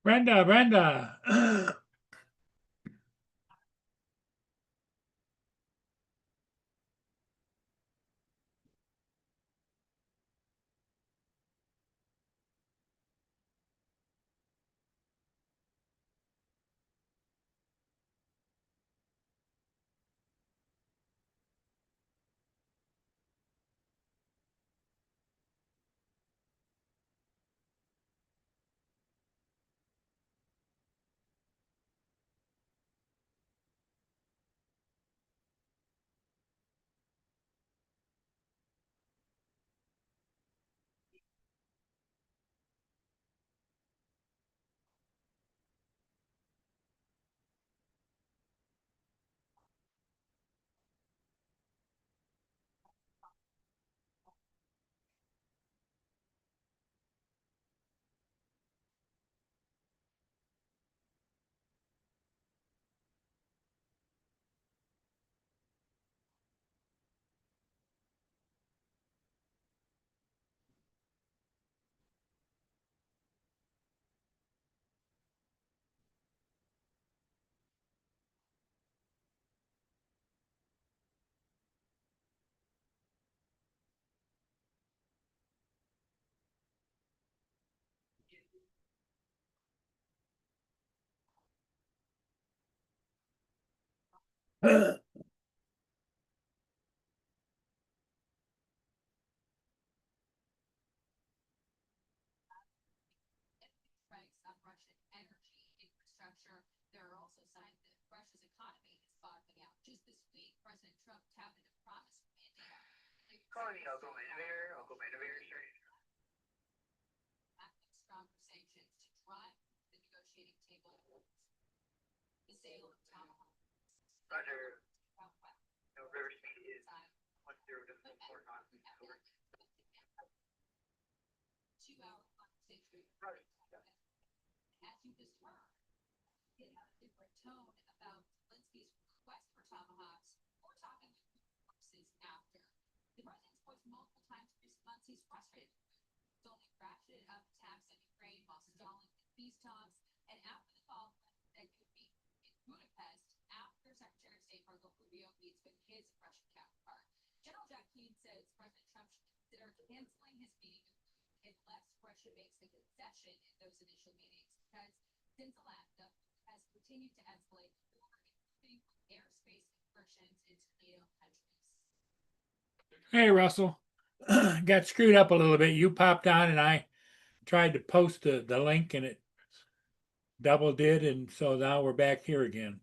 Brenda. Hey, Russell. Got screwed up a little bit. You popped on and I tried to post the link and it double did. And so now we're back here again.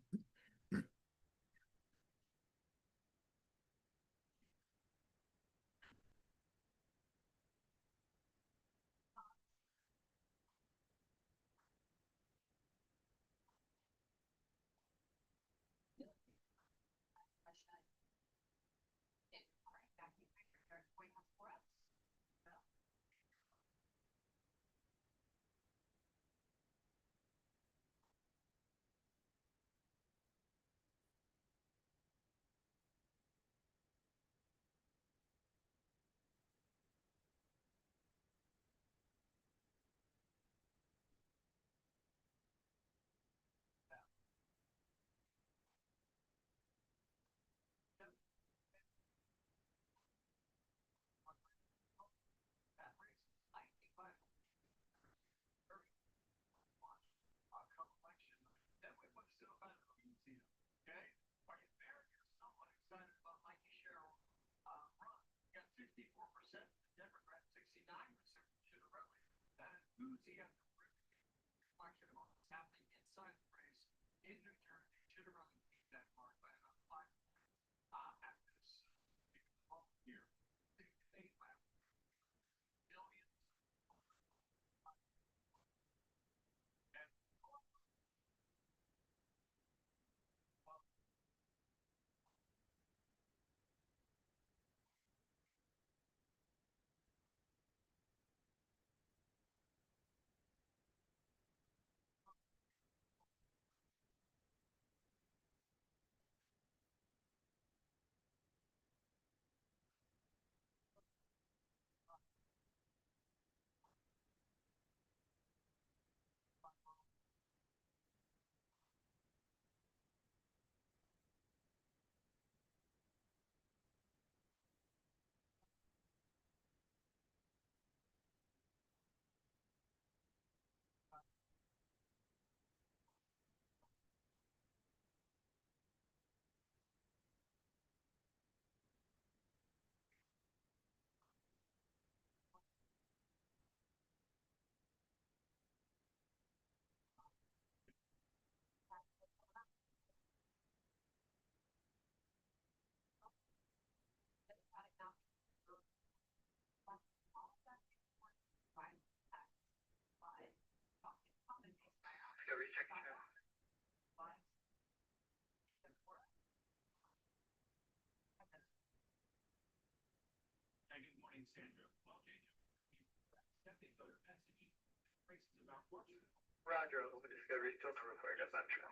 Roger, let me just go read something real quick. I'm not sure.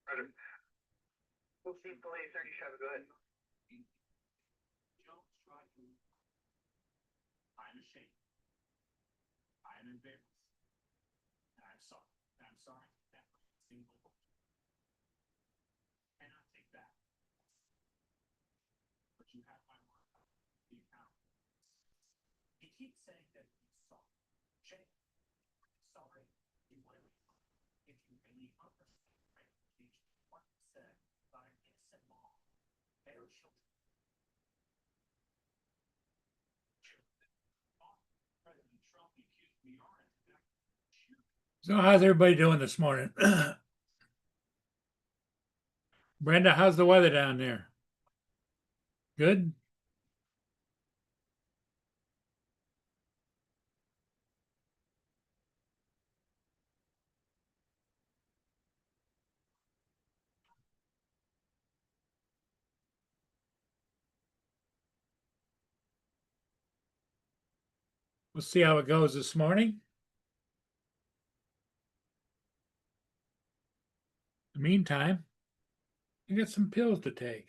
Roger. We'll see delay 37, go ahead. So how's everybody doing this morning? Brenda, how's the weather down there? Good? We'll see how it goes this morning. In the meantime, I got some pills to take.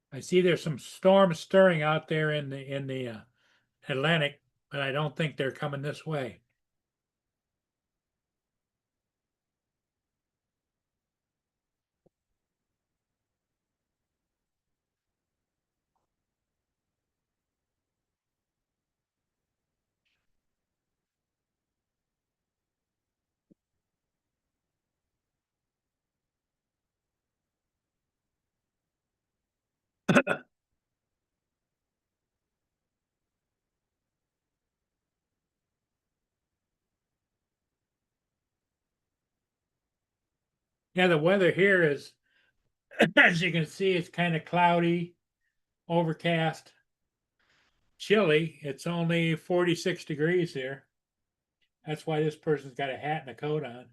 I see there's some storms stirring out there in the Atlantic, but I don't think they're coming this way. Yeah, the weather here is, as you can see, it's kind of cloudy, overcast, chilly. It's only 46 degrees here. That's why this person's got a hat and a coat on.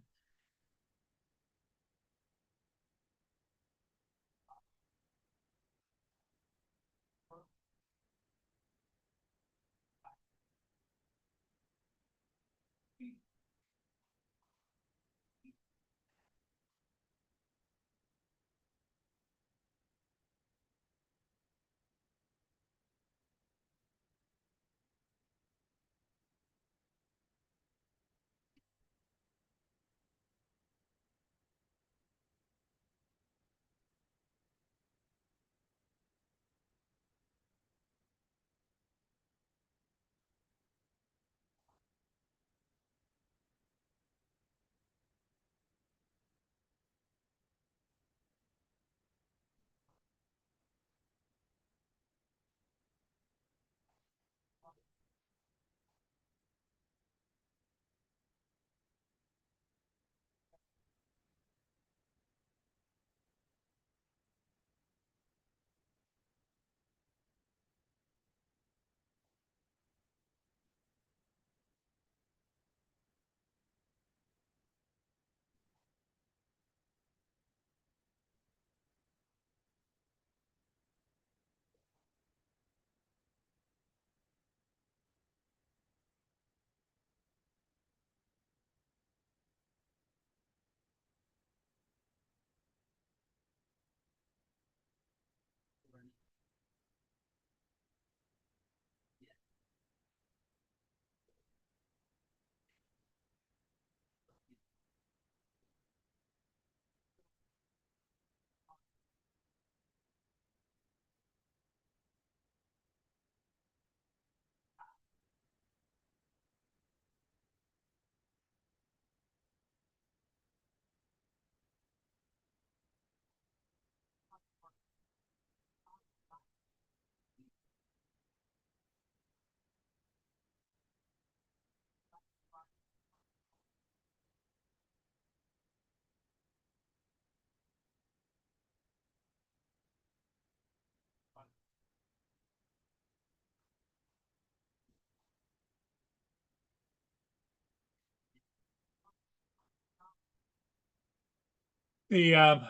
The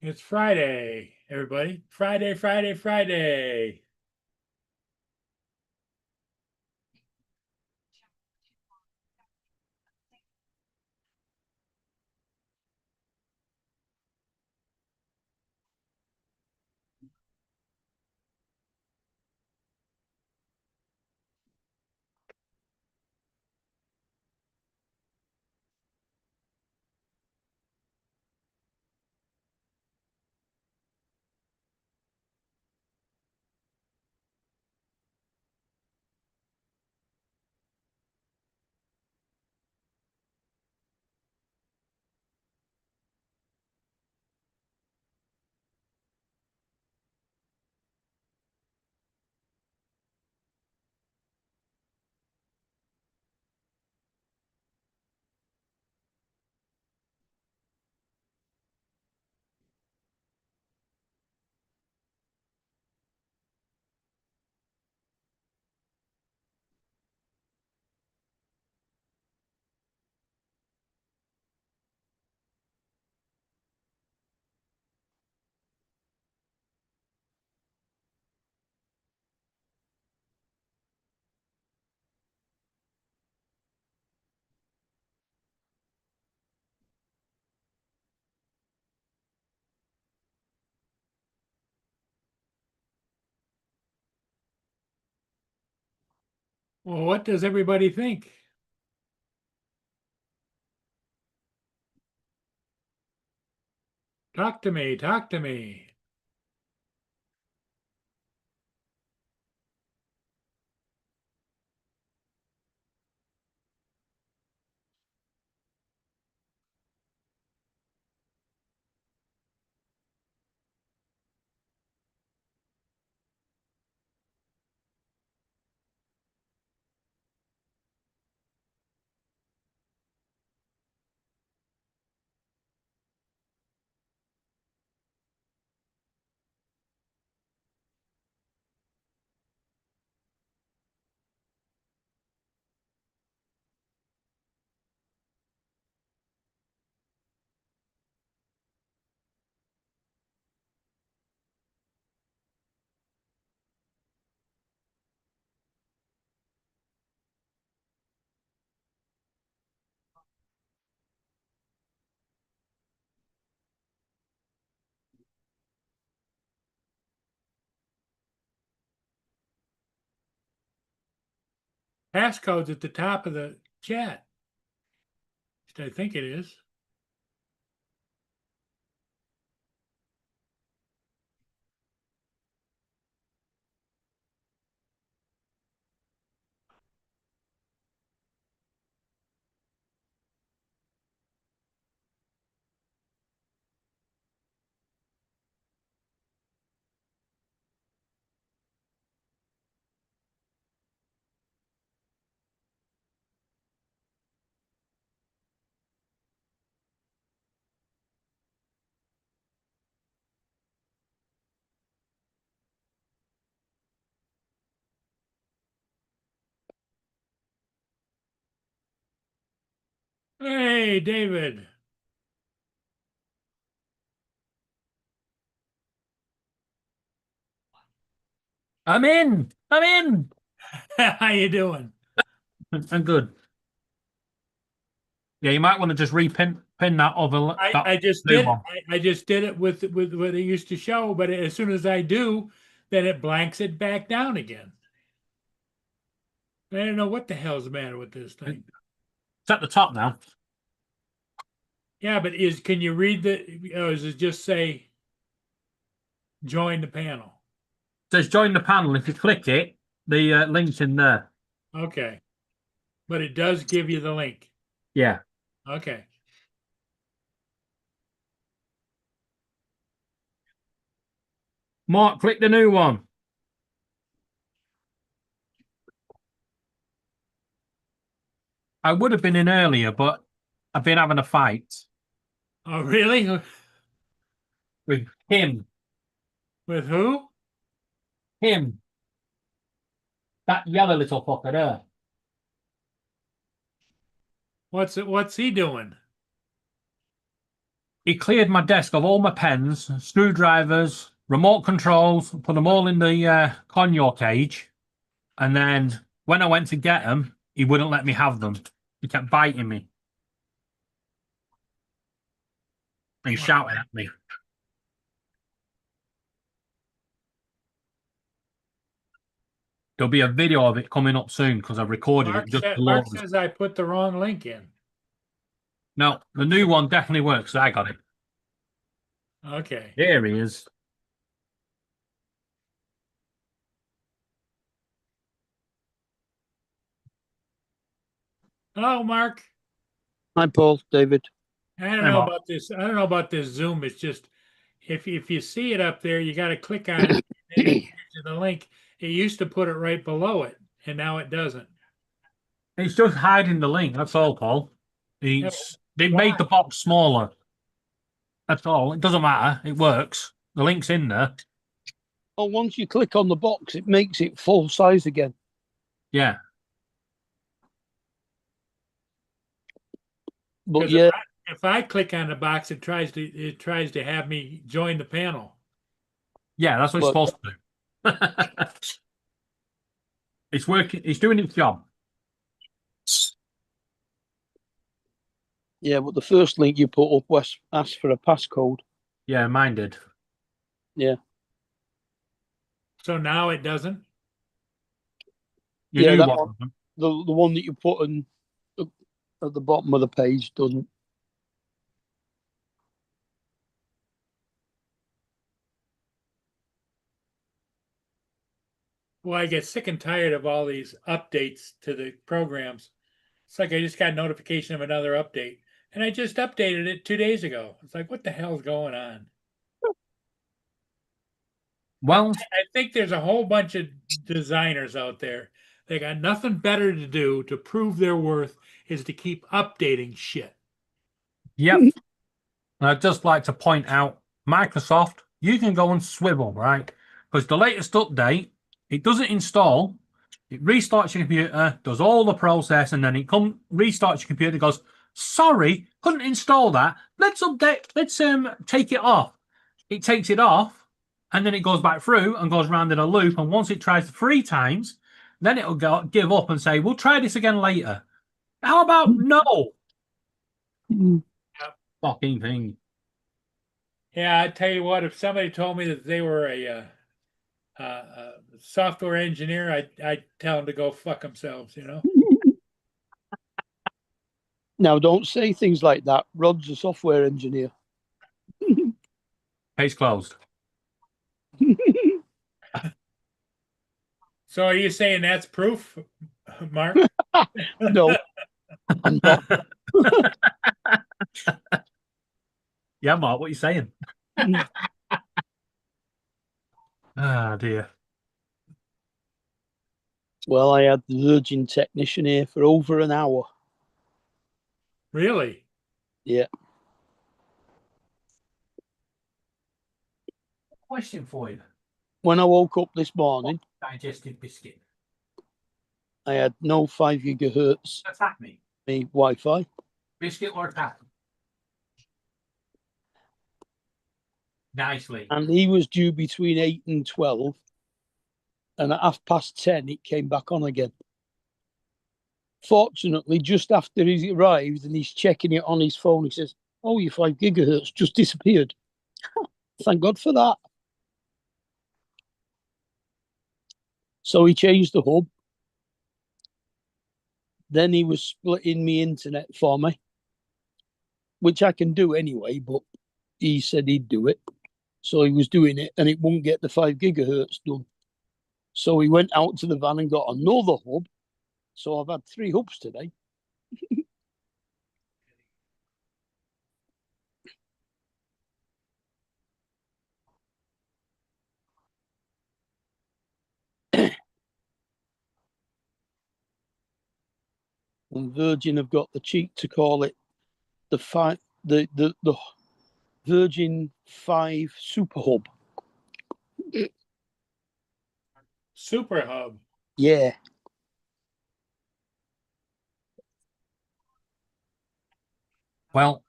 it's Friday, everybody. Friday, Friday, Friday. Well, what does everybody think? Talk to me, talk to me. Passcode's at the top of the chat. I think it is. Hey, David. I'm in. I'm in. How you doing? I'm good. Yeah, you might want to just pin that other that I just new did one. I just did it with what it used to show, but as soon as I do, then it blanks it back down again. I don't know what the hell's the matter with this thing. It's at the top now. Yeah, but can you read or does it just say join the panel? It says join the panel. If you click it, the link's in there. Okay. But it does give you the link. Yeah. Okay. Mark, click the new one. I would have been in earlier, but I've been having a fight Oh, really? with him. With who? Him. That yellow little fucker there. What's he doing? He cleared my desk of all my pens, screwdrivers, remote controls, put them all in the conure cage. And then when I went to get them, he wouldn't let me have them. He kept biting me. And shouting at me. There'll be a video of it coming up soon because I recorded Mark, it just to Mark load. says I put the wrong link in. No, the new one definitely works. I got it. Okay. Here he is. Hello, Mark. Hi, Paul, David. I don't Hey, know Mark. about this. I don't know about this Zoom. It's just if you see it up there, you got to click on it. And then it gives you the link. It used to put it right below it, and now it doesn't. It's just hiding the link. That's all, Paul. They made the box smaller. That's all. It doesn't matter. It works. The link's in there. Oh, once you click on the box, it makes it full size again. Yeah. But 'Cause yeah, if I click on the box, it tries to have me join the panel. Yeah, that's what it's Well- supposed to do. It's working. It's doing its job. yeah, but the first link you put up was asked for a passcode. Yeah, mine did. So now it doesn't. You Yeah, knew that what one. happened. The one that you put in at the bottom of the page doesn't. Well, I get sick and tired of all these updates to the programs. It's like I just got a notification of another update, and I just updated it 2 days ago. It's like, what the hell's going on? Well, I think there's a whole bunch of designers out there. They got nothing better to do to prove their worth is to keep updating shit. yep. And I'd just like to point out, Microsoft, you can go and swivel, right? Because the latest update, it doesn't install. It restarts your computer, does all the process, and then it restarts your computer. Goes, sorry, couldn't install that. Let's update. Let's take it off. It takes it off, and then it goes back through and goes round in a loop. And once it tries 3 times, then it'll give up and say, "We'll try this again later." How about no fucking thing? Yeah, I tell you what, if somebody told me that they were a software engineer, I'd tell them to go fuck themselves. Now, don't say things like that. Rod's a software engineer. Case closed. So are you saying that's proof, Mark? No, I'm not. Yeah, Mark, what are you saying? Ah, dear. Well, I had the Virgin technician here for over an hour. Really? Yeah. Question for you. When I woke up this morning, Digestive biscuit. I had no 5 gigahertz Attack me. Wi-Fi. Biscuit or attack? Nicely. And he was due between 8 and 12. And at 10:30, it came back on again. Fortunately, just after he arrived and he's checking it on his phone, he says, "Oh, your 5 gigahertz just disappeared." Thank God for that. So he changed the hub. Then he was splitting me internet for me, which I can do anyway, but he said he'd do it. So he was doing it and it wouldn't get the 5 gigahertz done. So he went out to the van and got another hub. So I've had 3 hubs today. And Virgin have got the cheek to call it the Virgin 5 Super Hub. Super hub. Yeah. Well,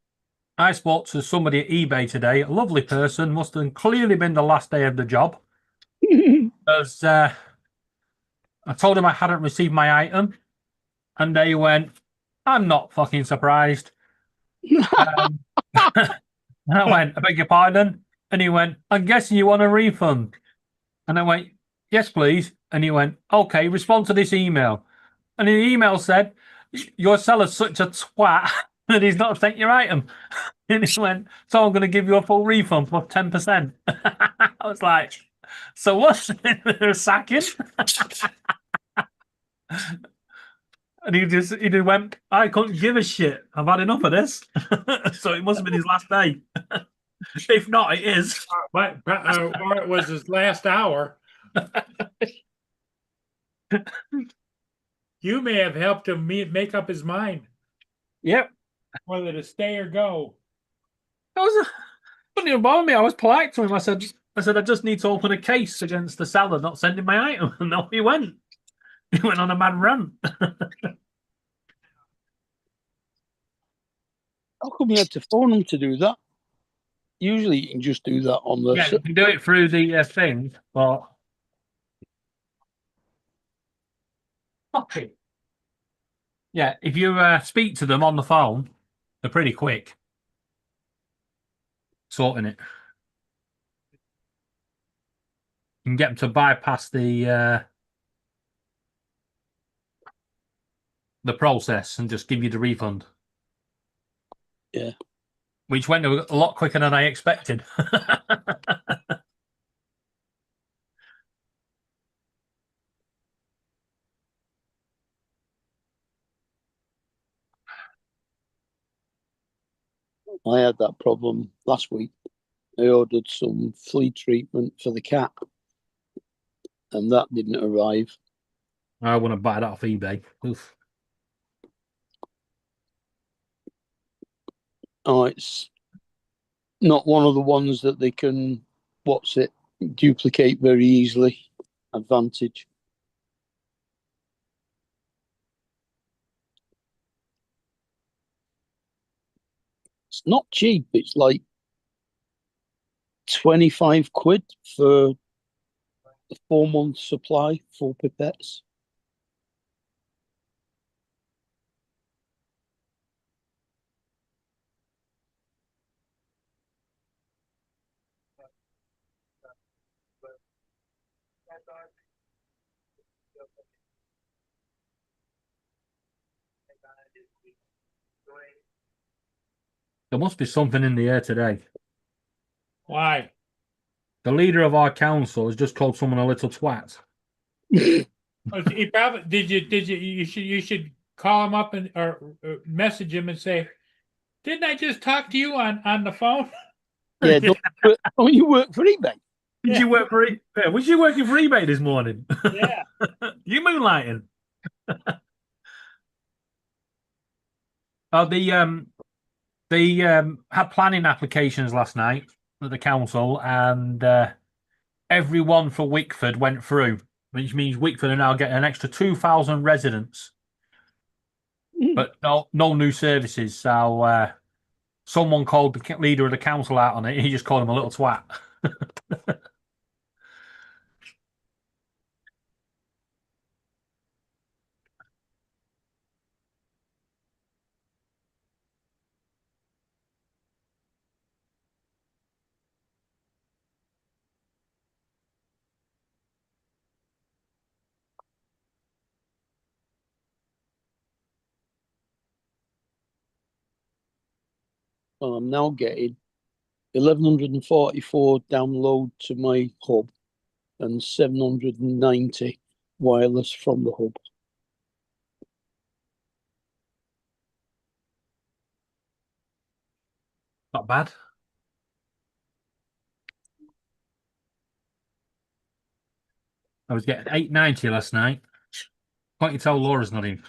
I spoke to somebody at eBay today, a lovely person, must have clearly been the last day of the job. As I told him I hadn't received my item, and they went, I'm not fucking surprised. And I went, I beg your pardon? And he went, I'm guessing you want a refund. And I went, yes, please. And he went, okay, respond to this email. And the email said, your seller's such a twat that he's not sent your item. And he went, so I'm going to give you a full refund plus 10%. I was like, so what's they're sacking? And he just went, I couldn't give a shit. I've had enough of this. So it must have been his last day. If not, it is. But or it was his last hour. You may have helped him make up his mind Yep. whether to stay or go. Couldn't even bother me. I was polite to him. I said, I just need to open a case against the seller not sending my item. And off he went. He went on a mad rant. How come you had to phone them to do that? Usually you can just do that on the. Yeah, you can do it through the thing, but okay. Yeah, if you speak to them on the phone, they're pretty quick sorting it. You can get them to bypass the process and just give you the refund. Yeah. Which went a lot quicker than I expected. I had that problem last week. I ordered some flea treatment for the cat, and that didn't arrive. I want to buy that off eBay. Oof. Oh, it's not one of the ones that they can, duplicate very easily. Advantage. It's not cheap. It's like 25 quid for a 4-month supply, 4 pipettes. There must be something in the air today. Why? The leader of our council has just called someone a little twat. He probably did you should call him up and or message him and say, didn't I just talk to you on the phone? Yeah, don't you work for eBay? Did you work for eBay? Was you working for eBay this morning? Yeah. You moonlighting? Oh, they had planning applications last night at the council, and everyone for Wickford went through, which means Wickford are now getting an extra 2,000 residents, but no new services. So someone called the leader of the council out on it. He just called him a little twat. Well, I'm now getting 1,144 download to my hub and 790 wireless from the hub. Not bad. I was getting 890 last night. Can't you tell Laura's not in?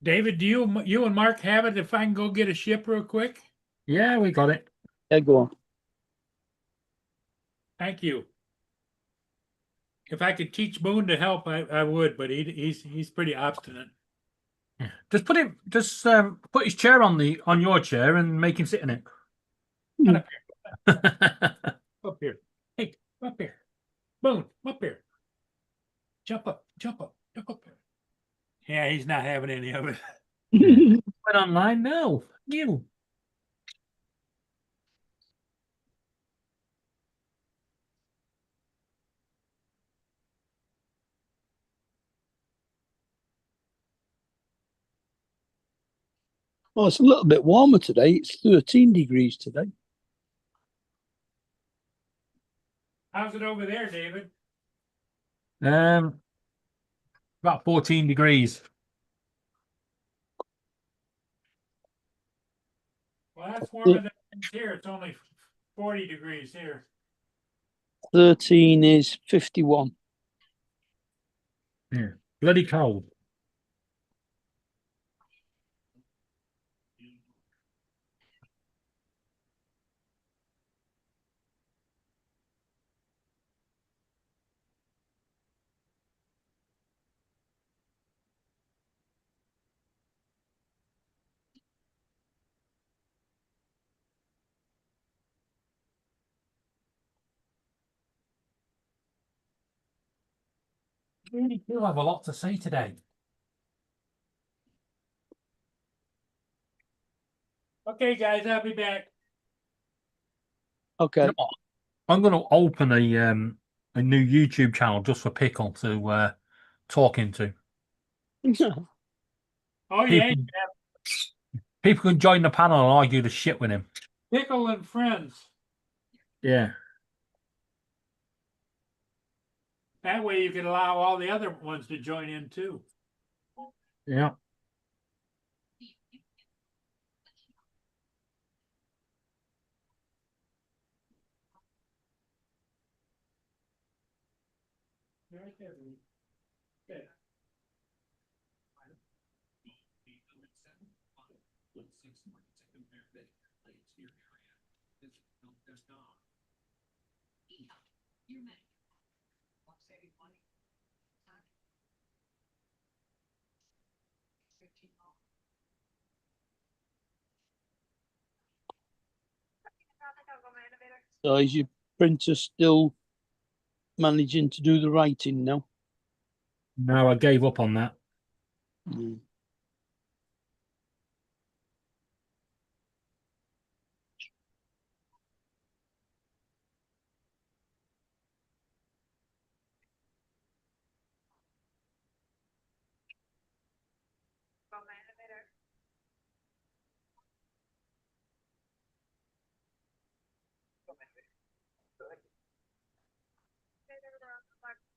David, do you and Mark have it? If I can go get a ship real quick? Yeah, we got it. Yeah, go on. Thank you. If I could teach Boone to help, I would, but he's pretty obstinate. Just put his chair on your chair and make him sit in it. Come up here. Up here. Hey, up here. Boone, up here. Jump up, jump up, jump up here. Yeah, he's not having any of it. Went online now. You. Oh, it's a little bit warmer today. It's 13 degrees today. How's it over there, David? About 14 degrees. Well, that's warmer than here. It's only 40 degrees here. 13 is 51. Yeah. Bloody cold. Really do have a lot to say today. Okay, guys, I'll be back. Okay. You know what? I'm going to open a new YouTube channel just for Pickle to talk into. Oh, yeah, People, people can join the panel and argue the shit with him. Pickle and Friends. Yeah. That way you can allow all the other ones to join in too. Yeah. So is your printer still managing to do the writing now? No, I gave up on that. Mm.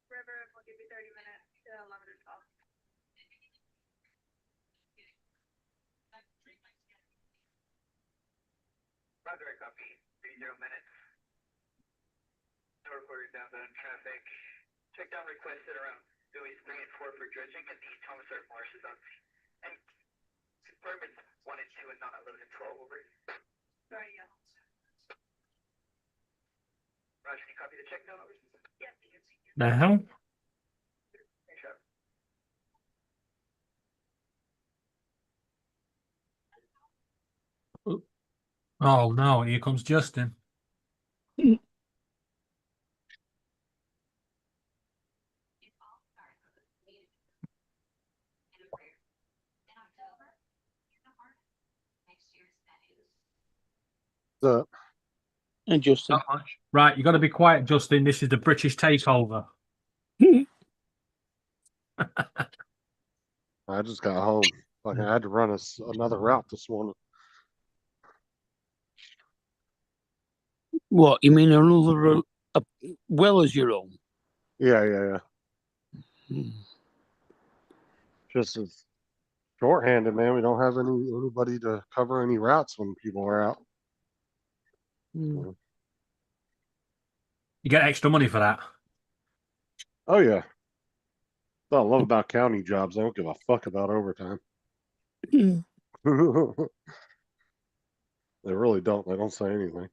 River, and we'll give you 30 minutes to 11 or 12. Roger, copy. 30 minutes. No reporters downbound traffic. Check down requested around Dewey's 3 and 4 for dredging and East Thomas Art Marsh is on. And confirm it's 1 and 2 and not 11 and 12 over. Sorry, yeah. Roger, can you copy the check down over? Yes, you can see. The hell? Thanks, Roger. Oh no, here comes Justin. And Justin. Not much. Right, you got to be quiet, Justin. This is the British takeover. I just got home. Like I had to run another route this morning. What, you mean another route well as your own? Yeah. Mm. Just as shorthanded, man. We don't have anybody to cover any routes when people are out. Mm. You get extra money for that. Oh yeah. That's what I love about county jobs. I don't give a fuck about overtime. They really don't. They don't say anything.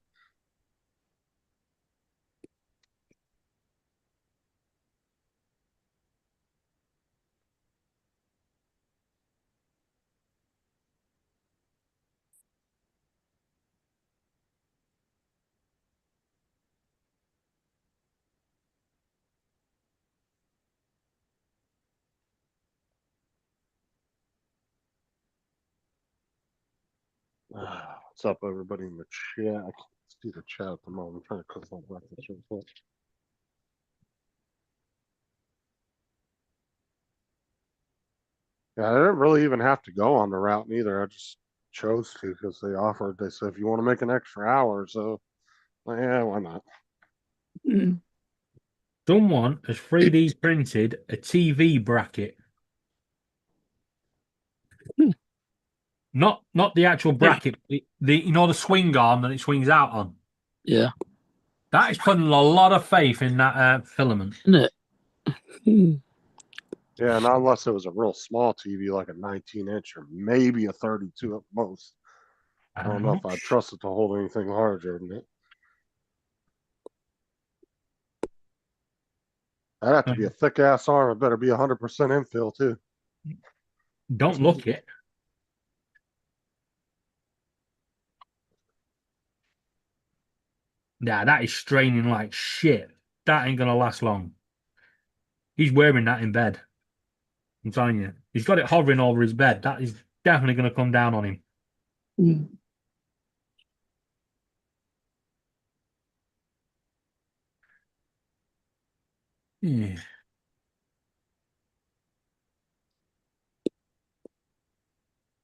What's up, everybody in the chat? I can't see the chat at the moment. I'm trying to cook some breakfast real quick. Yeah, I didn't really even have to go on the route neither. I just chose to because they offered. They said if you want to make an extra hour, so yeah, why not? Someone has 3D printed a TV bracket. Not the actual bracket, the the swing arm that it swings out on. Yeah, That is putting a lot of faith in that filament. isn't it? Yeah, not unless it was a real small TV, like a 19-inch or maybe a 32 at most. I don't know if I'd trust it to hold anything larger than it. That'd have to be a thick ass arm. It better be 100% infill too. Don't look it. Nah, that is straining like shit. That ain't gonna last long. He's wearing that in bed. I'm telling you. He's got it hovering over his bed. That is definitely gonna come down on him. Yeah.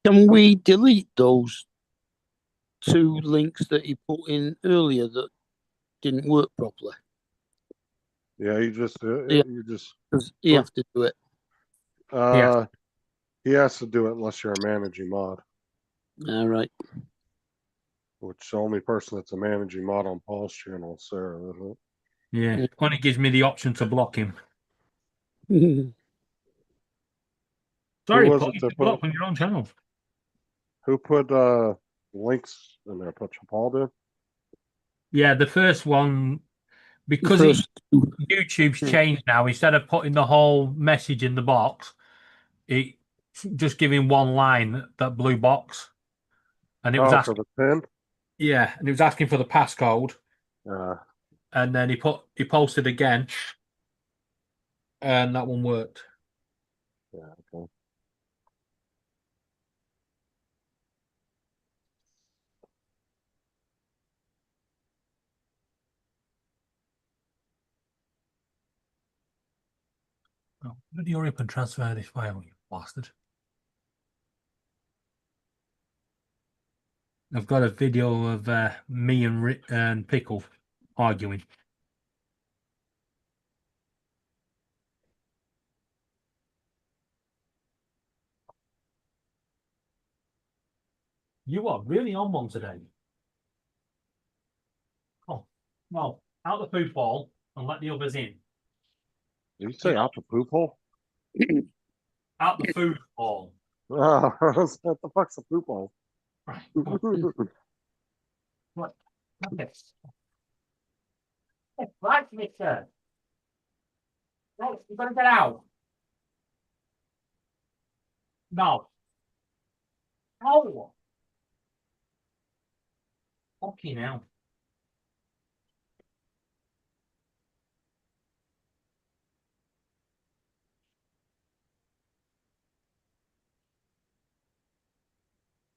Can we delete those 2 links that he put in earlier that didn't work properly? Yeah, you just Yeah. you just Because you have to do it. He has to do it unless you're a managing mod, All right. which the only person that's a managing mod on Paul's channel is Sarah. Isn't it? Yeah. Only gives me the option to block him. Sorry, was Paul, it you that can block on your own channel. Who put links in there? Put Paul did? Yeah, the first one, because YouTube's changed now, instead of putting the whole message in the box, it just giving one line, that blue box. And it was for asking, the pin. yeah, and it was asking for the passcode. And then he posted again, and that one worked. Yeah, okay. Oh, bloody hurry up and transfer this file, you bastard. I've got a video of me and Pickle arguing. You are really on one today. Oh, well, out the poop ball and let the others in. Did you say out the poop hole? Out the food ball. What the fuck's a poop hole? Right. What? Okay. Right, Mister. Right, you gotta get out. No. No. Okay, now.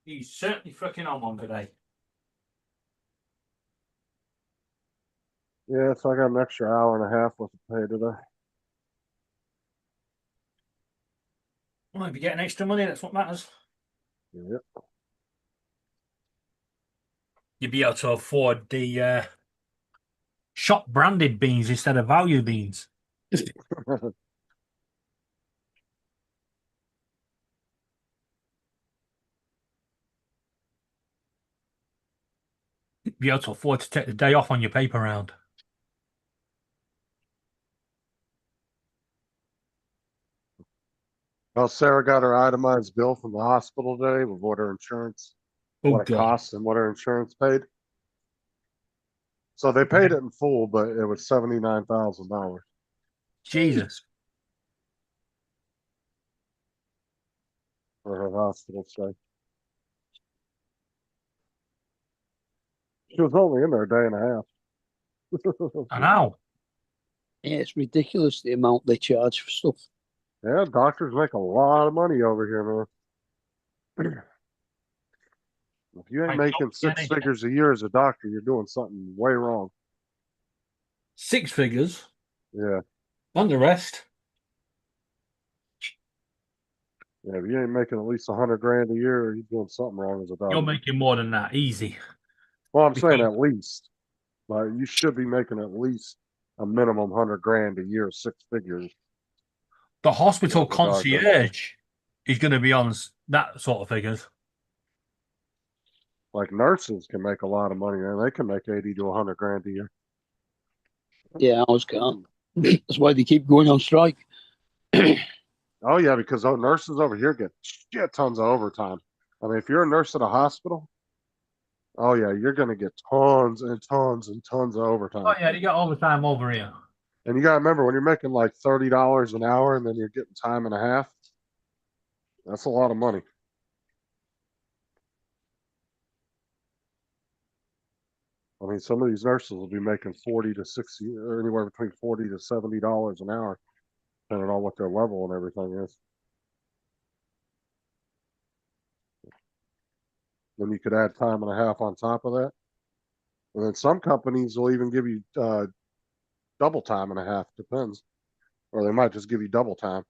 He's certainly freaking on one today. Yeah, so I got an extra hour and a half worth of pay today. Well, if you get an extra money, that's what matters. Yep. You'd be able to afford the shop branded beans instead of value beans. You'd be able to afford to take the day off on your paper round. Well, Sarah got her itemized bill from the hospital today with what her insurance, Oh what it God. costs and what her insurance paid. So they paid it in full, but it was $79,000 Jesus. for her hospital stay. She was only in there a day and a half. I know. Yeah, it's ridiculous the amount they charge for stuff. Yeah, doctors make a lot of money over here, man. If you ain't Like, making don't get six it. figures a year as a doctor, you're doing something way wrong. 6 figures Yeah. and the rest. Yeah, if you ain't making at least 100 grand a year, you're doing something wrong as a You're doctor. making more than that. Easy. Well, I'm saying Because at least. Like you should be making at least a minimum 100 grand a year, 6 figures the hospital as a doctor. concierge is going to be on that sort of figures. Like nurses can make a lot of money, and they can make 80 to 100 grand a year. Yeah, ours can't. That's why they keep going on strike. Oh yeah, because nurses over here get shit tons of overtime. I mean, if you're a nurse at a hospital, oh yeah, you're gonna get tons and tons and tons of overtime. Oh yeah, you got overtime over here. And you gotta remember when you're making like $30 an hour and then you're getting time and a half, that's a lot of money. I mean, some of these nurses will be making 40 to 60 or anywhere between 40 to $70 an hour, depending on what their level and everything is. Then you could add time and a half on top of that. And then some companies will even give you double time and a half, depends. Or they might just give you double time,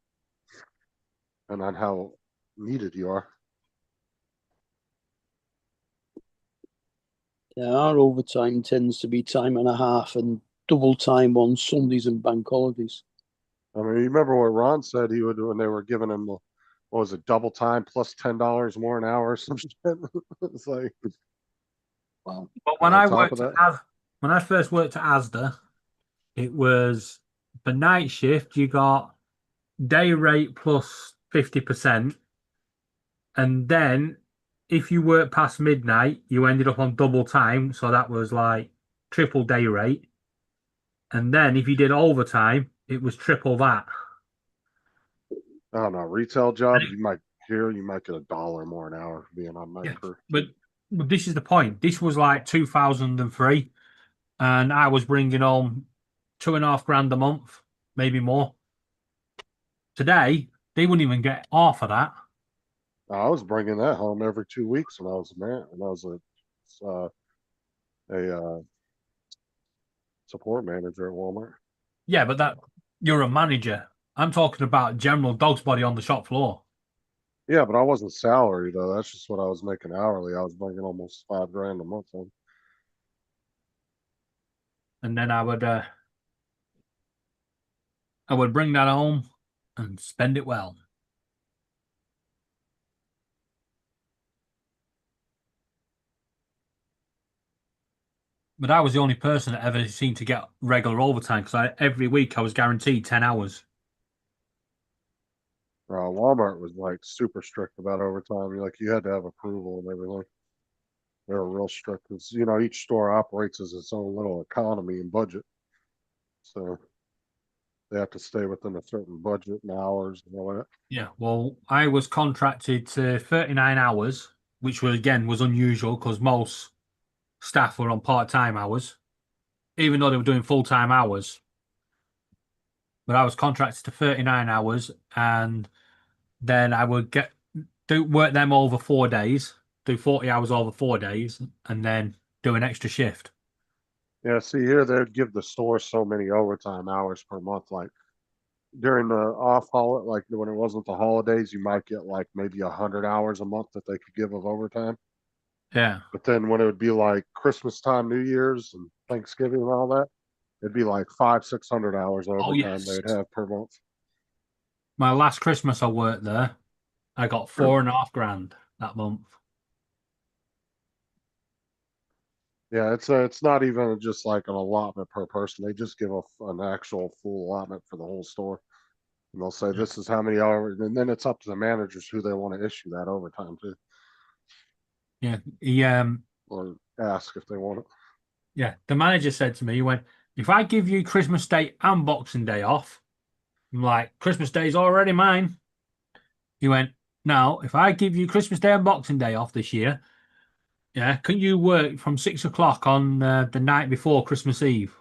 and on how needed you are. Yeah, our overtime tends to be time and a half and double time on Sundays and bank holidays. I mean, you remember what Ron said he would do when they were giving him, what was it, double time plus $10 more an hour or some shit. It's like, Wow. But when on I top of worked that, when I first worked at Asda, it was for night shift. You got day rate plus 50%, and then if you worked past midnight, you ended up on double time. So that was like triple day rate. And then if you did overtime, it was triple that. I don't know, retail jobs, you might get $1 more an hour for being on night Yeah, crew. but this is the point. This was like 2003, and I was bringing home 2.5 grand a month, maybe more. Today, they wouldn't even get half of that. I was bringing that home every 2 weeks when I was a man, when I was a support manager at Walmart. Yeah, but that you're a manager. I'm talking about general dog's body on the shop floor. Yeah, but I wasn't salary though. That's just what I was making hourly. I was bringing almost 5 grand a month home. And then I would bring that home and spend it well. But I was the only person that ever seemed to get regular overtime because every week I was guaranteed 10 hours. Walmart was like super strict about overtime. Like you had to have approval and everything. They were real strict because each store operates as its own little economy and budget, so they have to stay within a certain budget and hours and all that. Yeah, well, I was contracted to 39 hours, which was unusual because most staff were on part-time hours, even though they were doing full-time hours. But I was contracted to 39 hours, and then I would work them over 4 days, do 40 hours over 4 days, and then do an extra shift. Yeah, see here they'd give the store so many overtime hours per month. Like during the off holiday, like when it wasn't the holidays, you might get like maybe 100 hours a month that they could give of overtime. Yeah. But then when it would be like Christmas time, New Year's, and Thanksgiving and all that, it'd be like 500-600 hours Oh, overtime yes. they'd have per month. My last Christmas I worked there, I got 4.5 grand that month. Yeah, it's not even just like an allotment per person. They just give an actual full allotment for the whole store. And they'll say, this is how many hours, and then it's up to the managers who they want to issue that overtime to, Yeah, he or ask if they want it. yeah. The manager said to me, he went, "If I give you Christmas Day and Boxing Day off," I'm like, "Christmas Day's already mine." He went, "Now, if I give you Christmas Day and Boxing Day off this year, yeah, can you work from 6 o'clock on the night before Christmas Eve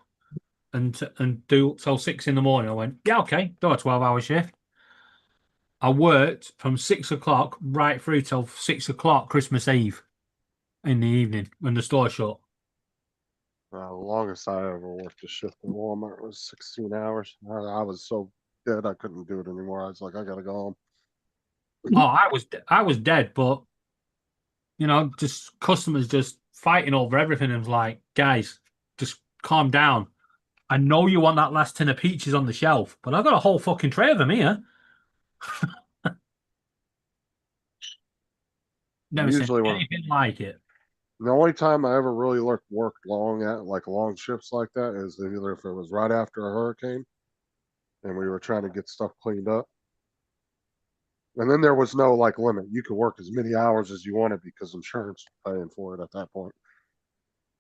and do till 6 in the morning?" I went, "Yeah, okay, do a 12-hour shift." I worked from 6 o'clock right through till 6 o'clock Christmas Eve in the evening when the store shut. The longest I ever worked a shift in Walmart was 16 hours. I was so dead I couldn't do it anymore. I was like, I gotta go home. Oh, I was dead, but just customers just fighting over everything. And was like, guys, just calm down. I know you want that last tin of peaches on the shelf, but I've got a whole fucking tray of them here. Never seen Usually when anything like it. the only time I ever really worked long at like long shifts like that is either if it was right after a hurricane and we were trying to get stuff cleaned up. And then there was no like limit. You could work as many hours as you wanted because insurance was paying for it at that point.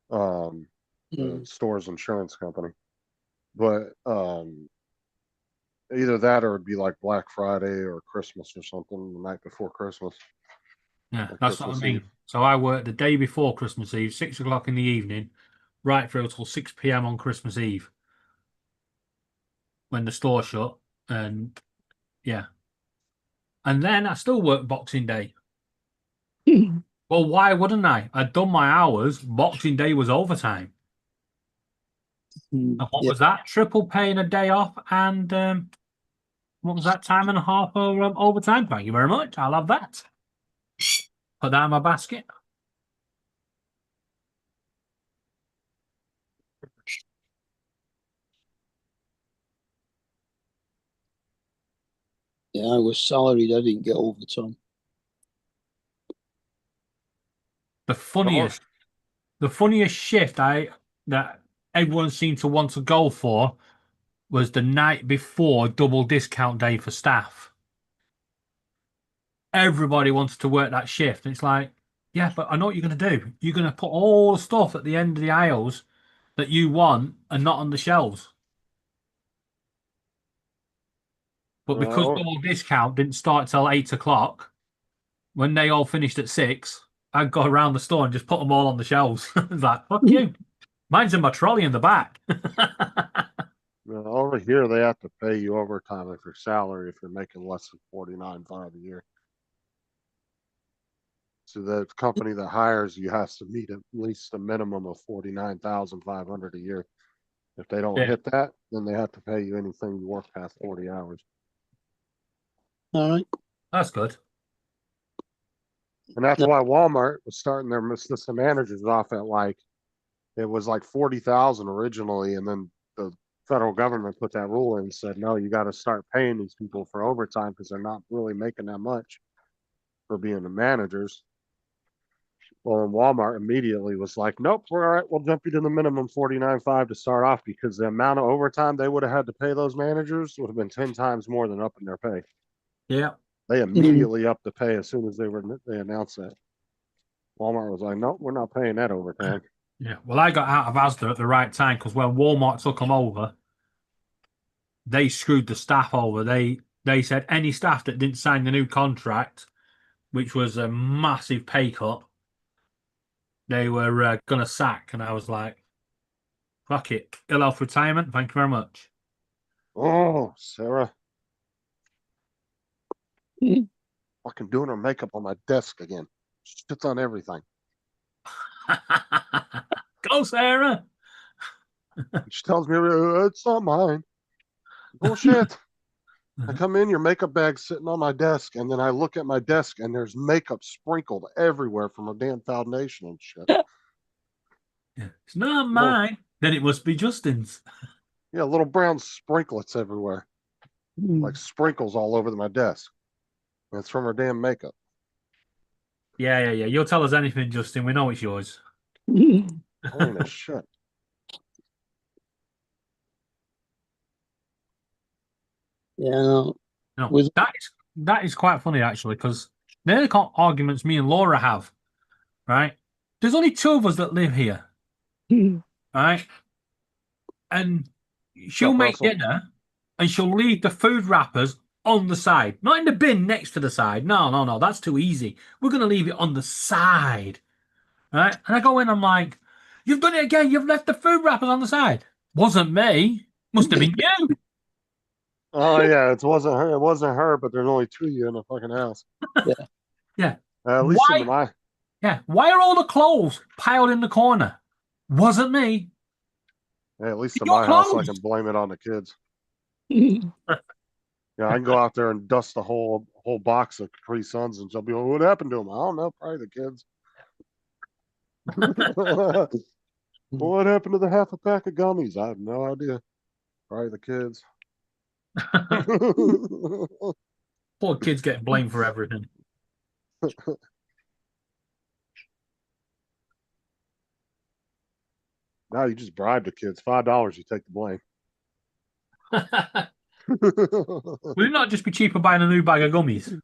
The store's insurance company. But either that or it'd be like Black Friday or Christmas or something the night before Christmas. Yeah, Or that's what I Christmas mean. Eve. So I worked the day before Christmas Eve, 6 o'clock in the evening, right through till 6 p.m. on Christmas Eve when the store shut. And yeah. And then I still worked Boxing Day. Well, why wouldn't I? I'd done my hours. Boxing Day was overtime. And what Yeah. was that? Triple pay and a day off. And what was that? Time and a half for overtime. Thank you very much. I'll have that. Put that in my basket. Yeah, I was salaried. I didn't get overtime. The funniest shift that everyone seemed to want to go for was the night before double discount day for staff. Everybody wanted to work that shift. And it's like, yeah, but I know what you're going to do. You're going to put all the stuff at the end of the aisles that you want and not on the shelves. But because Oh, double discount didn't start till 8 o'clock, when they all finished at 6, I'd go around the store and just put them all on the shelves. It's like, fuck you. Mine's in my trolley in the back. over here they have to pay you overtime if your salary if you're making less than 49.5 a year. So the company that hires you has to meet at least a minimum of 49,500 a year. If they don't Yeah. hit that, then they have to pay you anything you work past 40 hours. All right. That's good. And that's No. why Walmart was starting their assistant managers off at like it was like 40,000 originally, and then the federal government put that rule in and said, no, you got to start paying these people for overtime because they're not really making that much for being the managers. Well, and Walmart immediately was like, nope, we're all right. We'll jump you to the minimum 49.5 to start off because the amount of overtime they would have had to pay those managers would have been 10 times more than upping their pay. Yeah. They immediately upped the pay as soon as they announced that. Walmart was like, nope, we're not paying that overtime. Yeah. Well, I got out of Asda at the right time because when Walmart took them over, they screwed the staff over. They said any staff that didn't sign the new contract, which was a massive pay cut, they were going to sack. And I was like, fuck it. Ill health retirement. Thank you very much. Oh, Sarah. Mhm. Fucking doing her makeup on my desk again. Shit's on everything. Go, Sarah. She tells me it's not mine. Bullshit. I come in, your makeup bag's sitting on my desk, and then I look at my desk and there's makeup sprinkled everywhere from a damn foundation and shit. Yeah. It's not mine. Then it must be Justin's. Yeah, little brown sprinklets everywhere. Like sprinkles all over my desk. And it's from her damn makeup. Yeah. You'll tell us anything, Justin. We know it's yours. Plain as shit. Yeah. No, With- that is quite funny actually, because they're the arguments me and Laura have, right? There's only two of us that live here, right? And she'll Except make Russell. dinner and she'll leave the food wrappers on the side, not in the bin next to the side. No, that's too easy. We're gonna leave it on the side, right? And I go in, I'm like, "You've done it again. You've left the food wrappers on the side." Wasn't me. Must have been you. Oh yeah, it wasn't her. It wasn't her, but there's only two of you in the fucking house. Yeah. At least Why? in my. Yeah. Why are all the clothes piled in the corner? Wasn't me. Yeah, at least in Your my house, I clothes. can blame it on the kids. Yeah, I can go out there and dust the whole box of Capri Suns, and she'll be, well, "What happened to them?" I don't know. Probably the kids. What happened to the half a pack of gummies? I have no idea. Probably the kids. Poor kids getting blamed for everything. Now you just bribe the kids. $5, you take the blame. Would it not just be cheaper buying a new bag of gummies?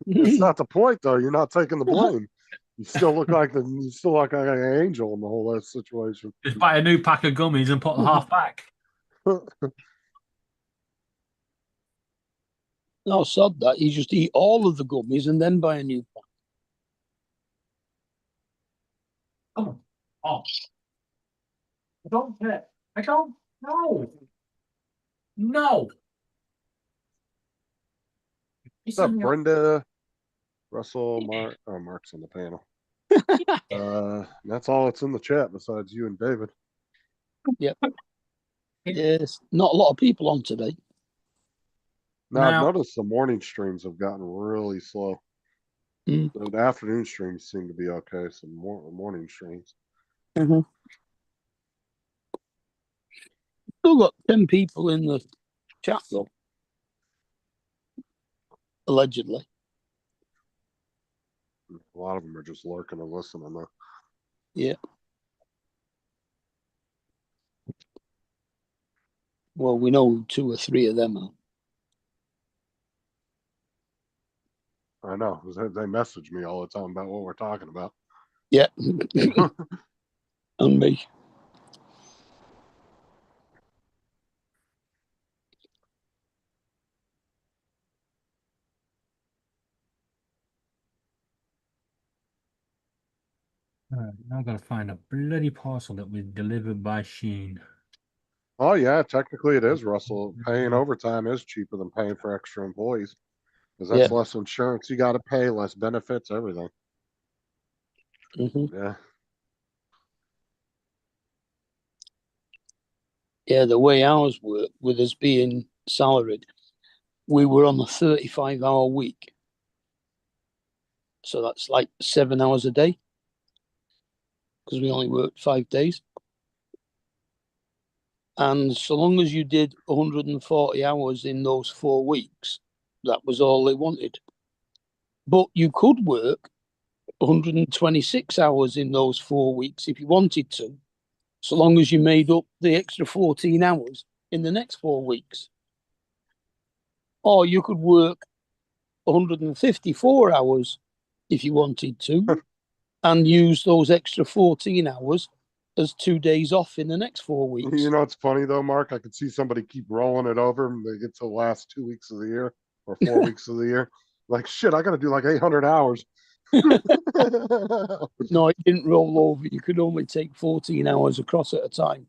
It's not the point, though. You're not taking the blame. You still look like an angel in the whole situation. Just buy a new pack of gummies and put the half back. No, sod that. You just eat all of the gummies and then buy a new pack. Oh. I don't care. I don't know. No. What's up, Brenda? Russell, Mark. Oh, Mark's on the panel. That's all that's in the chat besides you and David. Yes, not a lot of people on today. Now, I've Now- noticed the morning streams have gotten really slow. Mm. The afternoon streams seem to be okay. Some more morning streams. Still got 10 people in the chat though. Allegedly. A lot of them are just lurking and listening though. Well, we know who 2 or 3 of them are. I know. They message me all the time about what we're talking about. Yeah. And me. Alright, now I've got to find a bloody parcel that was delivered by Sheen. Oh yeah, technically it is, Russell. Paying overtime is cheaper than paying for extra employees. Because that's less insurance you got to pay, less benefits, everything. Mhm. Yeah. Yeah, the way ours work, with us being salaried, we were on a 35-hour week. So that's like 7 hours a day. Because we only worked 5 days. And so long as you did 140 hours in those 4 weeks, that was all they wanted. But you could work 126 hours in those 4 weeks if you wanted to, so long as you made up the extra 14 hours in the next 4 weeks. Or you could work 154 hours if you wanted to and use those extra 14 hours as 2 days off in the next 4 weeks. You know, it's funny though, Mark. I could see somebody keep rolling it over and they get to the last 2 weeks of the year or 4 weeks of the year. Like, shit, I got to do like 800 hours. No, it didn't roll over. You could only take 14 hours across at a time.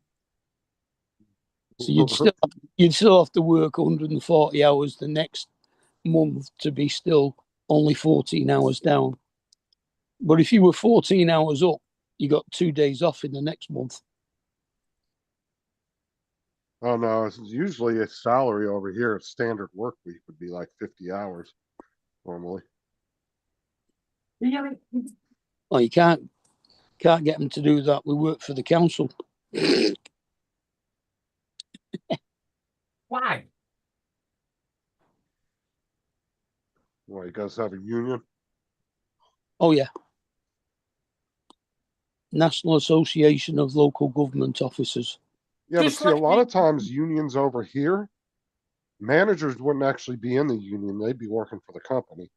So you'd still have to work 140 hours the next month to be still only 14 hours down. But if you were 14 hours up, you got 2 days off in the next month. Oh no, it's usually a salary over here. A standard work week would be like 50 hours normally. Oh, you can't get them to do that. We work for the council. Why? Well, you guys have a union? Oh yeah. National Association of Local Government Officers. Yeah, but Just see, a like lot me. of times unions over here managers wouldn't actually be in the union, they'd be working for the company,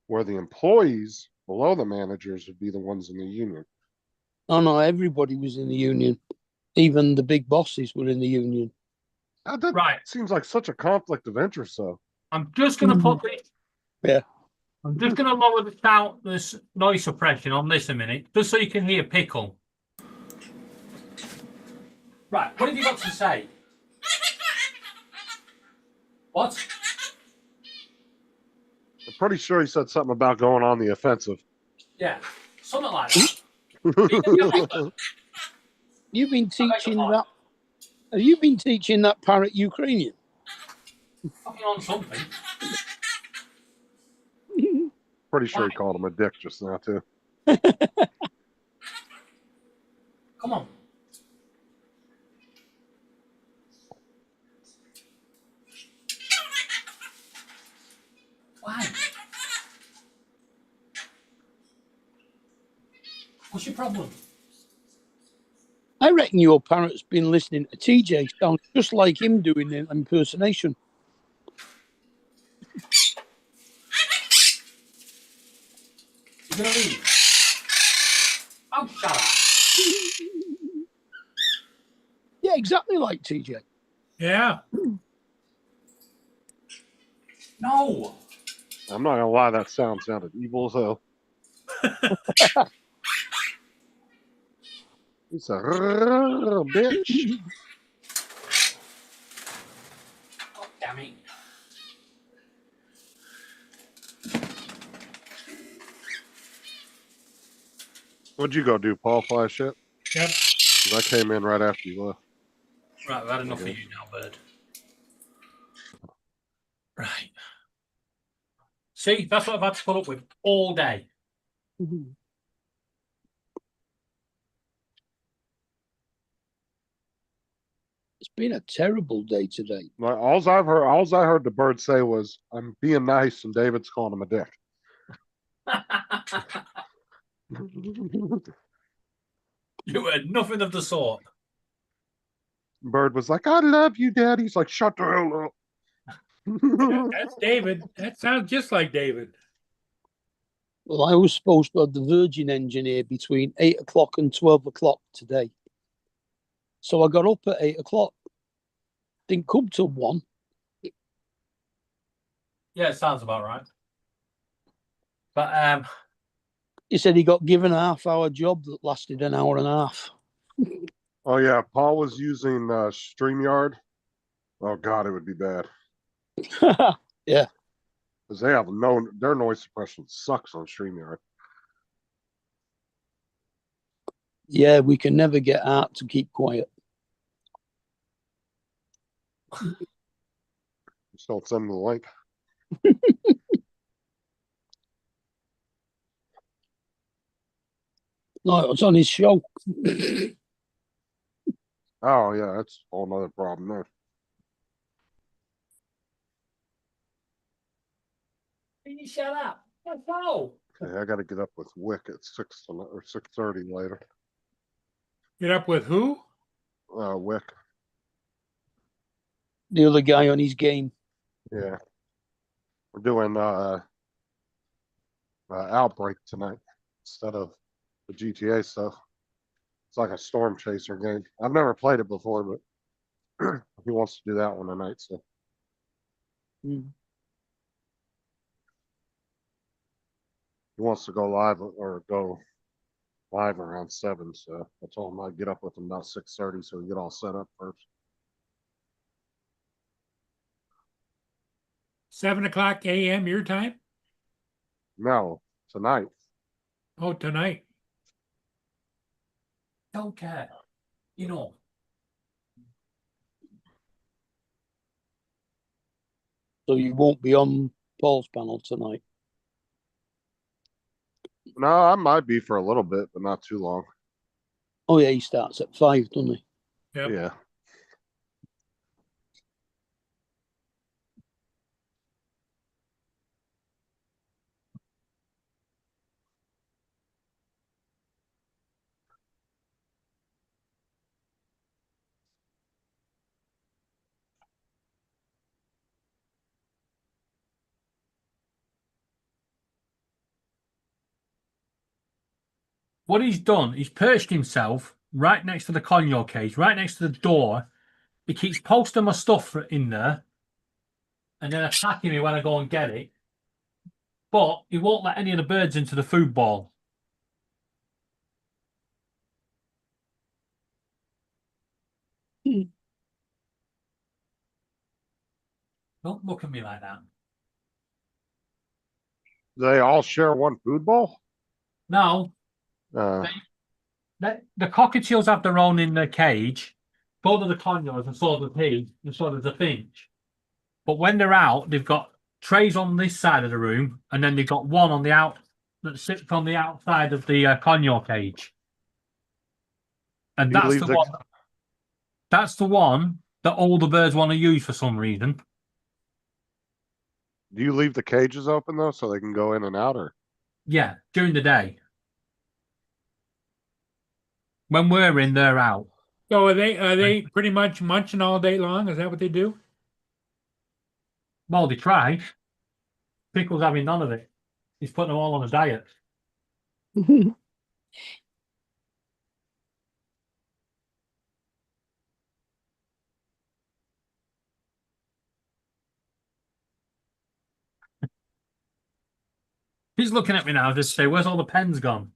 where the employees below the managers would be the ones in the union. Oh no, everybody was in the union. Even the big bosses were in the union. That Right. seems like such a conflict of interest, though. I'm just going to put this. Yeah. I'm just going to lower the sound, this noise suppression on this a minute, just so you can hear Pickle. Right. What have you got to say? What? I'm pretty sure he said something about going on the offensive. Yeah. Something like that. You've been your teaching pardon. that. Have you been teaching that parrot Ukrainian? Fucking on something. Pretty sure he called him a dick just now, too. Come on. Why? What's your problem? I reckon your parrot's been listening to TJ. Sounds just like him doing an impersonation. You're gonna leave? Oh, shut up. Yeah, exactly like TJ. Yeah. No. I'm not gonna lie, that sound sounded evil as hell. He's a bitch. Oh, damn it. What'd you go do, Paul? Fly shit? Yep. 'Cause I came in right after you left. Right, we've had enough Okay. of you now, bird. Right. See, that's what I've had to put up with all day. It's been a terrible day today. Like, all I heard the bird say was, "I'm being nice," and David's calling him a dick. You heard nothing of the sort. Bird was like, "I love you, Dad." He's like, "Shut the hell up." That's David. That sounds just like David. Well, I was supposed to have the Virgin engineer between 8 o'clock and 12 o'clock today. So I got up at 8 o'clock. Didn't come till 1. Yeah, it sounds about right. But He said he got given a half-hour job that lasted an hour and a half. Oh yeah, Paul was using StreamYard. Oh god, it would be bad because they have their noise suppression sucks on StreamYard. Yeah, we can never get Art to keep quiet. Just don't send them the link. No, it was on his show. Oh yeah, that's a whole nother problem there. can you shut up? No. Okay, I got to get up with Wick at 6 or 6:30 later. Get up with who? Wick, The other guy on his game. yeah, we're doing Outbreak tonight instead of the GTA stuff. It's like a storm chaser game. I've never played it before, but he wants to do that one tonight. So Mm. he wants to go live or go live around 7. So I told him I'd get up with him about 6:30 so we get all set up first. 7 o'clock a.m. your time? No, tonight. Oh, tonight. Don't care. You know. So you won't be on Paul's panel tonight. No, I might be for a little bit, but not too long. Oh yeah, he starts at 5, doesn't he? Yep. Yeah. what he's done, he's perched himself right next to the conure cage, right next to the door. He keeps posting my stuff in there and then attacking me when I go and get it. But he won't let any of the birds into the food ball. Don't look at me like that. They all share one food bowl? No, Uh, the cockatiels have their own in their cage. So do the conures, and so does he, and so does the finch. But when they're out, they've got trays on this side of the room, and then they've got one on the out that sits on the outside of the conure cage. And You that's leave the the- one. That's the one that all the birds want to use for some reason. do you leave the cages open though, so they can go in and out, or? Yeah, during the day. When we're in, they're out. So are they pretty much munching all day long? Is that what they do? Well, they try. Pickle's having none of it. He's putting them all on a diet. He's looking at me now, just say, "Where's all the pens gone?"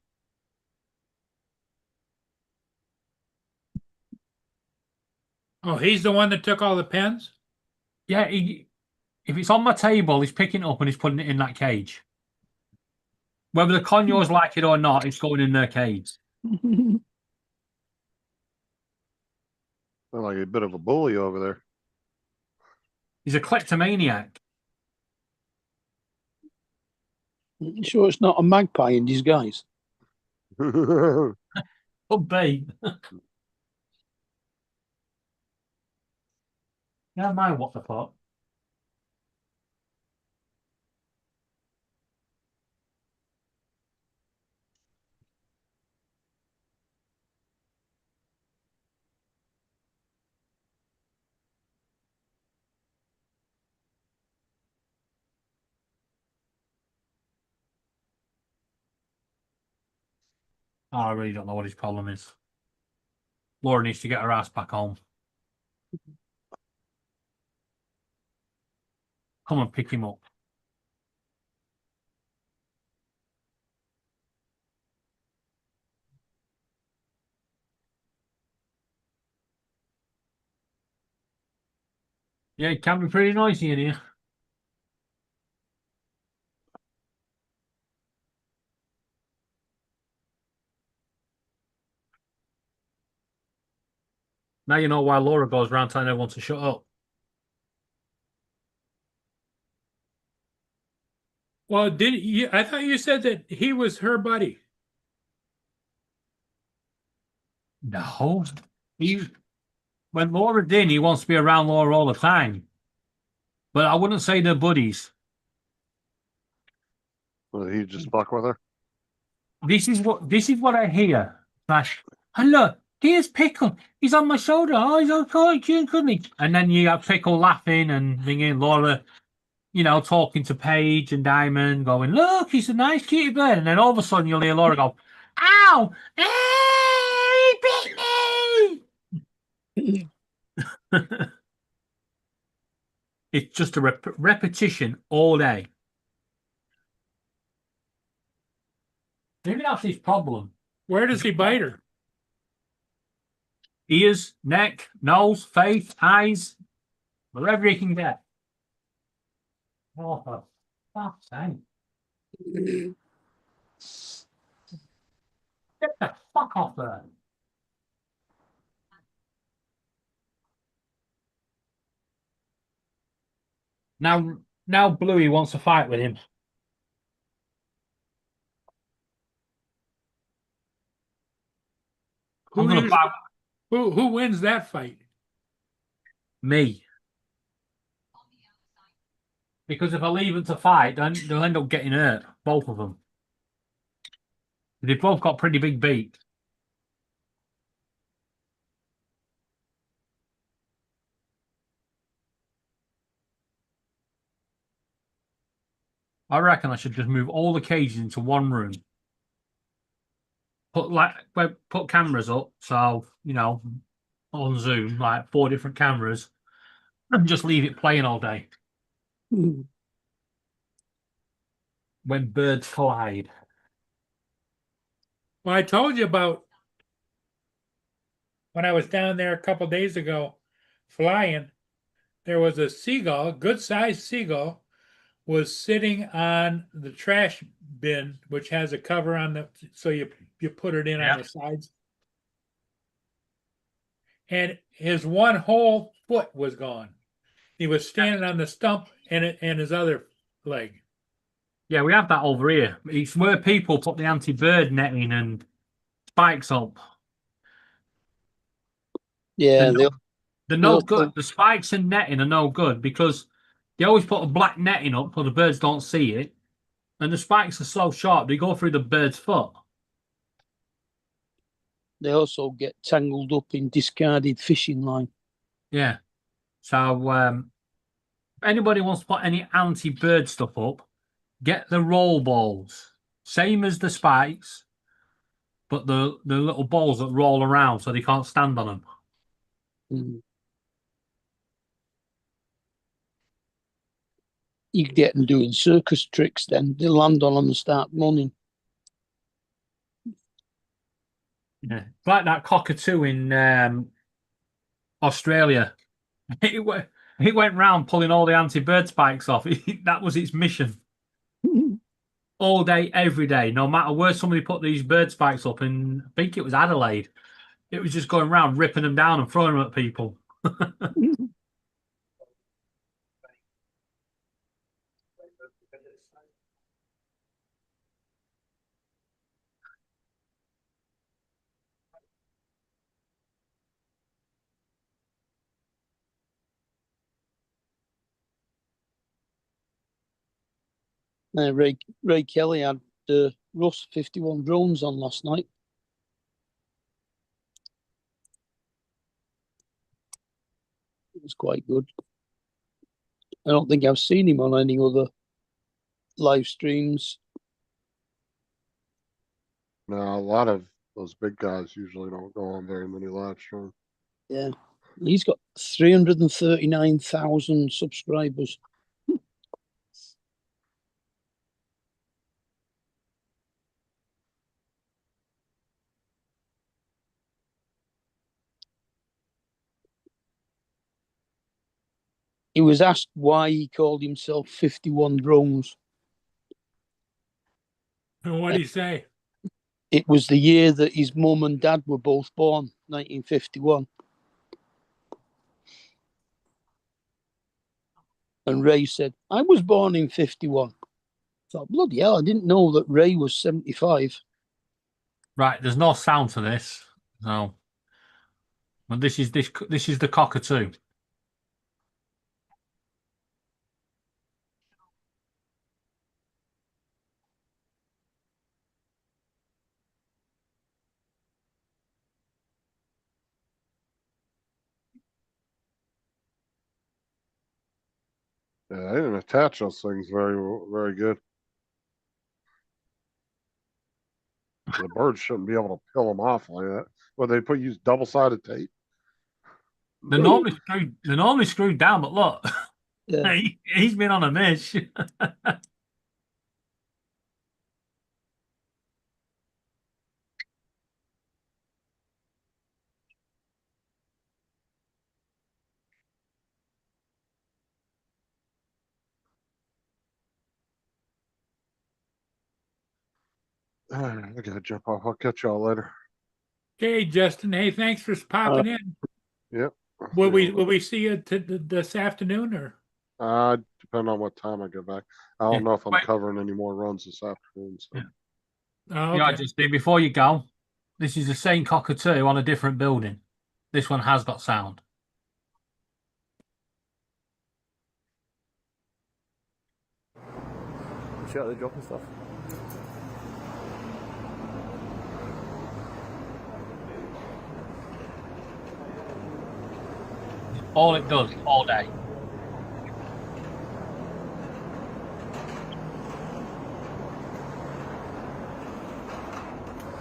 Oh, he's the one that took all the pens? Yeah, if it's on my table, he's picking it up and he's putting it in that cage. Whether the conures like it or not, it's going in their cage. They're like a bit of a bully over there. He's a kleptomaniac. Sure, it's not a magpie in disguise. Could be. Yeah, mind what the fuck. Oh, I really don't know what his problem is. Laura needs to get her ass back home. Come and pick him up. Yeah, it can be pretty noisy in here. Now you know why Laura goes around telling everyone to shut up. Well, did you? I thought you said that he was her buddy. No. When Laura's in, he wants to be around Laura all the time. But I wouldn't say they're buddies. Well, he just fuck with her. This is what I hear. Like, and look, here's Pickle. He's on my shoulder. Oh, he's all quite cute, couldn't he? And then you got Pickle laughing and thinking Laura, talking to Paige and Diamond, going, "Look, he's a nice cutie bird." And then all of a sudden you'll hear Laura go, "Ow! Hey, he bit me!" It's just a repetition all day. Maybe that's his problem. Where does he bite her? Ears, neck, nose, face, eyes, wherever he can get. Oh, for fuck's sake. Get the fuck off there. Now Bluey wants to fight with him. I'm gonna Who, fight who wins that fight? me. Because if I leave them to fight, then they'll end up getting hurt, both of them. They've both got pretty big beaks. I reckon I should just move all the cages into one room. put cameras up, so you know, on Zoom, like 4 different cameras, and just leave it playing all day Mm. when birds collide. Well, I told you about when I was down there a couple days ago flying, there was a seagull, good sized seagull, was sitting on the trash bin, which has a cover on the so you put it in Yeah. on the sides. And his one whole foot was gone. He was standing on the stump and his other leg. Yeah, we have that over here. It's where people put the anti-bird netting and spikes up. Yeah, They're no they'll- good. The spikes and netting are no good because they always put a black netting up so the birds don't see it. And the spikes are so sharp, they go through the bird's foot. they also get tangled up in discarded fishing line. Yeah. So, anybody wants to put any anti-bird stuff up, get the roll balls. Same as the spikes, but the little balls that roll around so they can't stand on them. Mm. You get them doing circus tricks, then they land on them and start running. Yeah. Like that cockatoo in Australia. It went round pulling all the anti-bird spikes off. That was its mission. All day, every day, no matter where somebody put these bird spikes up, and I think it was Adelaide. It was just going around ripping them down and throwing them at people. Ray Kelly had Russ 51 drones on last night. It was quite good. I don't think I've seen him on any other live streams. No, a lot of those big guys usually don't go on very many live streams. Yeah, he's got 339,000 subscribers. He was asked why he called himself 51 drones. And what did he say? It was the year that his mum and dad were both born, 1951. And Ray said, I was born in 51. I thought, bloody hell, I didn't know that Ray was 75. Right, there's no sound to this. So, but this is the cockatoo. Yeah, they didn't attach those things very good. The birds shouldn't be able to peel them off like that. Well, they use double-sided tape. They're normally screwed down, but look, Yeah. he's been on a miss. I gotta jump off. I'll catch y'all later. Okay, Justin. Hey, thanks for popping in. Yep. Will we see you this afternoon or? Depending on what time I get back. I don't know if I'm covering any more runs this afternoon. So. Yeah. Oh, Yeah, okay. just before you go, this is the same cockatoo on a different building. This one has got sound. She out there dropping stuff. All it does all day.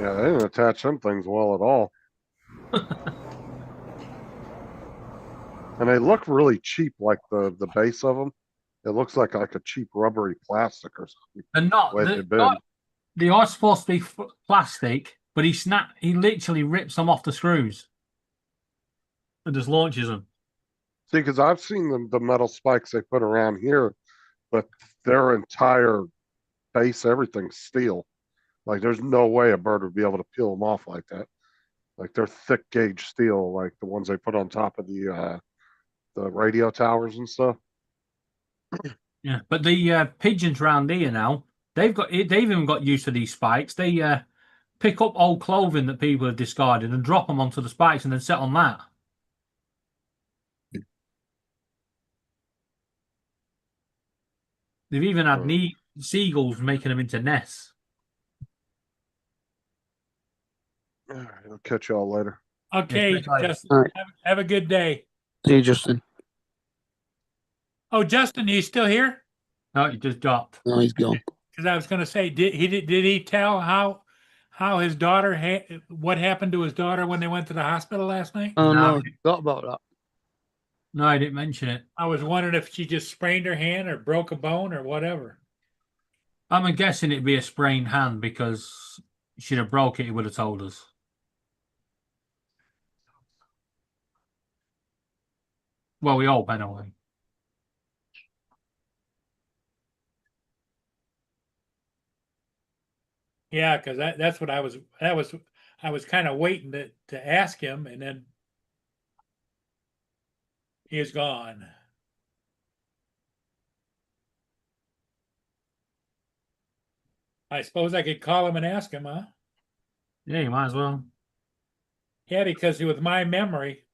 Yeah, they didn't attach them things well at all. And they look really cheap, like the base of them. It looks like a cheap rubbery plastic or something. They're not. The way They're, they've been. they are supposed to be plastic, but he literally rips them off the screws and just launches them. See, because I've seen the metal spikes they put around here, but their entire base, everything's steel. Like there's no way a bird would be able to peel them off like that. Like they're thick gauge steel, like the ones they put on top of the radio towers and stuff. Yeah, but the pigeons round here now, they've even got used to these spikes. They pick up old clothing that people have discarded and drop them onto the spikes and then sit on that. They've even had seagulls making them into nests. All right, I'll catch y'all later. Okay, Yes, I- Justin, All right. have a good day. See you, Justin. Oh, Justin, you still here? No, it just dropped. No, he's gone. Because I was going to say, did he tell how his daughter what happened to his daughter when they went to the hospital last night? Oh, No. no, I forgot about that. No, I didn't mention it. I was wondering if she just sprained her hand or broke a bone or whatever. I'm guessing it'd be a sprained hand because she'd have broke it, he would have told us. Well, we hope anyway. Yeah, because that's what I was kind of waiting to ask him, and then he's gone. I suppose I could call him and ask him, huh? Yeah, you might as well. Yeah, because with my memory,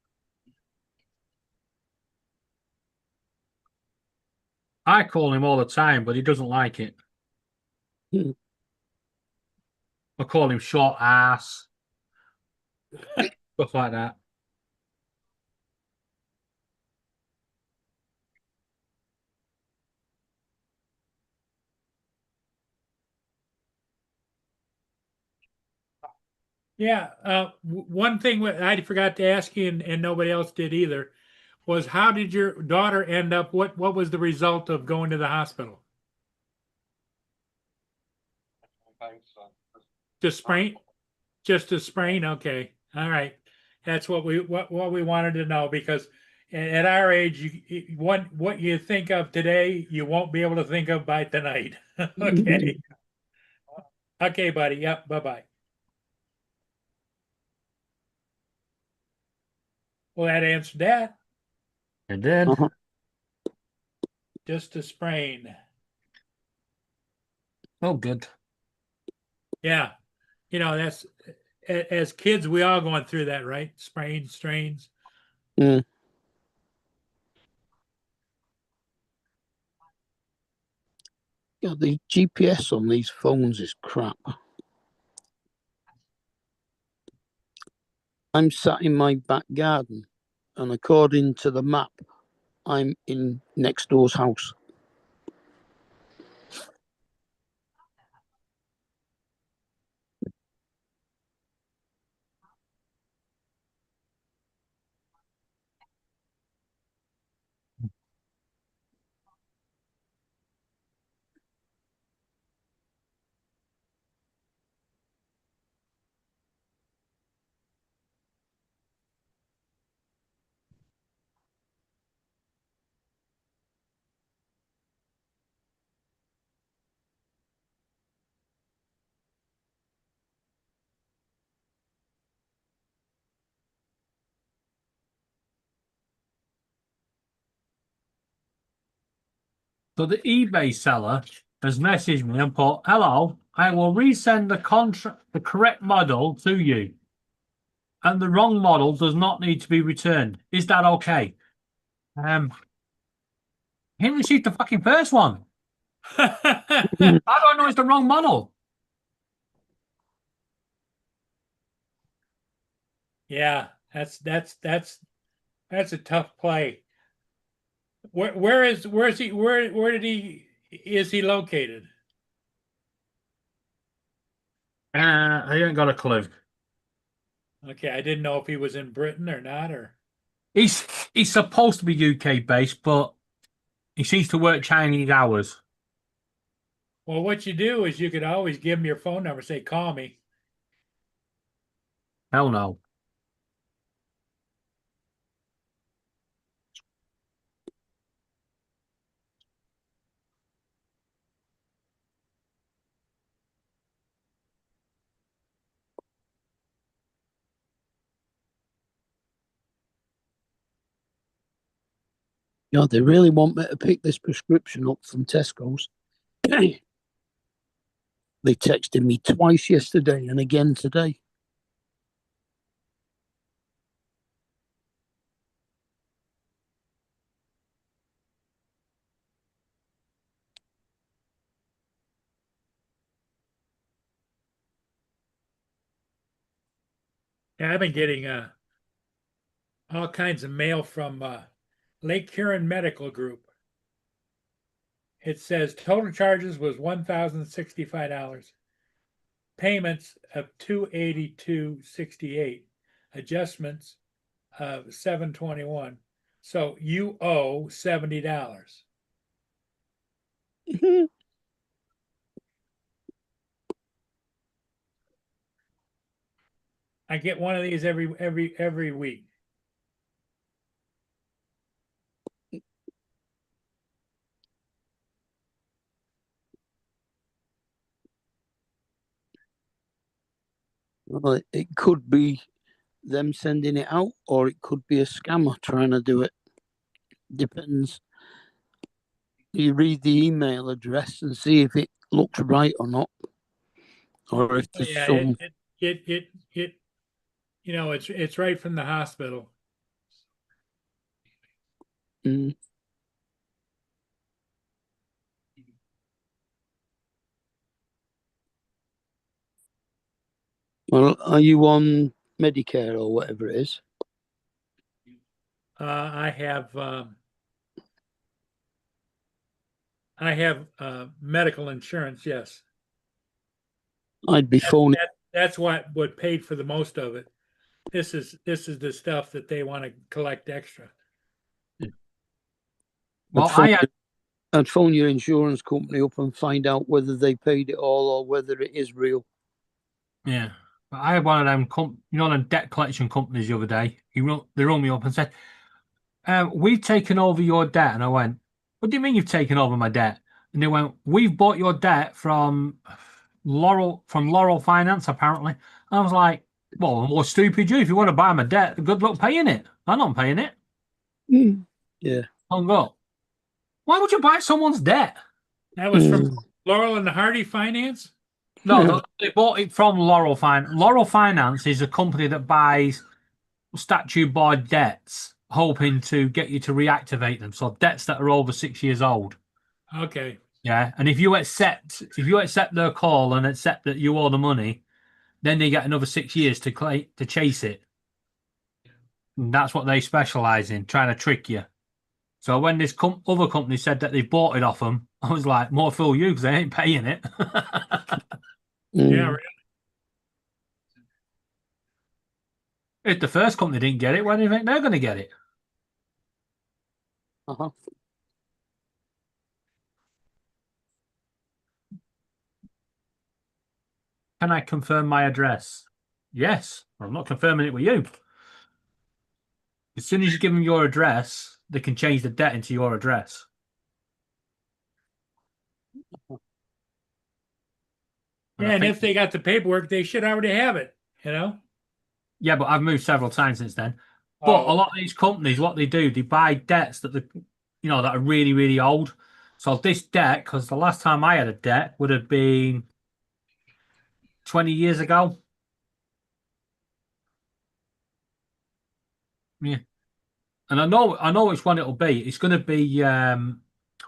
I call him all the time, but he doesn't like it. Hmm. I call him short ass. Stuff like that. yeah. One thing I forgot to ask you, and nobody else did either, was how did your daughter end up? What was the result of going to the hospital? Just sprain? Just a sprain? Okay. All right. That's what we wanted to know, because at our age, what you think of today, you won't be able to think of by tonight. Okay. Okay, buddy. Yep. Bye-bye. Well, that answered that. It did. Uh-huh. Just a sprain. Oh, good. Yeah. You know, that's as kids, we all going through that, right? Sprains, strains. Mm. Yeah, the GPS on these phones is crap. I'm sat in my back garden, and according to the map, I'm in next door's house. So the eBay seller has messaged me and put, "Hello, I will resend the correct model to you, and the wrong model does not need to be returned. Is that okay?" He received the fucking first one. I don't know it's the wrong model. Yeah, that's a tough play. Where's he? Where is he located? I ain't got a clue. Okay, I didn't know if he was in Britain or not, or He's supposed to be UK based, but he seems to work Chinese hours. well, what you do is you could always give him your phone number, say, call me. Hell no. You know, they really want me to pick this prescription up from Tesco's. They texted me twice yesterday and again today. Yeah, I've been getting all kinds of mail from Lake Huron Medical Group. It says total charges was $1,065. Payments of $282.68. Adjustments of $721. So you owe $70. I get one of these every week. Well, it could be them sending it out, or it could be a scammer trying to do it. Depends. You read the email address and see if it looks right or not, or if there's Yeah, some. it you know, it's right from the hospital. Mm. Well, are you on Medicare or whatever it is? I have medical insurance, yes. I'd be phoning. That's what paid for the most of it. This is the stuff that they want to collect extra. Well, I'd phone your insurance company up and find out whether they paid it all or whether it is real. yeah. I had one of them, them debt collection companies the other day. They rung me up and said, "We've taken over your debt." And I went, "What do you mean you've taken over my debt?" And they went, "We've bought your debt from Laurel Finance, apparently." And I was like, "Well, I'm more stupid you. If you want to buy my debt, good luck paying it. I'm not paying it." Yeah. Hung up. Why would you buy someone's debt? That was from Laurel and Hardy Finance? No, they bought it from Laurel Finance. Laurel Finance is a company that buys statute board debts, hoping to get you to reactivate them. So debts that are over 6 years old. Okay. Yeah, and if you accept their call and accept that you owe the money, then they get another 6 years to chase it. And that's what they specialize in, trying to trick you. So when this other company said that they bought it off them, I was like, more fool you, because they ain't paying it. Yeah, really. If the first company didn't get it, when do you think they're going to get it? Uh-huh. Can I confirm my address? Yes. I'm not confirming it with you. As soon as you give them your address, they can change the debt into your address. Yeah, and if they got the paperwork, they should already have it, you know? Yeah, but I've moved several times since then. But a lot of these companies, what they do, they buy debts that that are really, really old. So this debt, because the last time I had a debt would have been 20 years ago. Yeah. And I know which one it'll be. It's going to be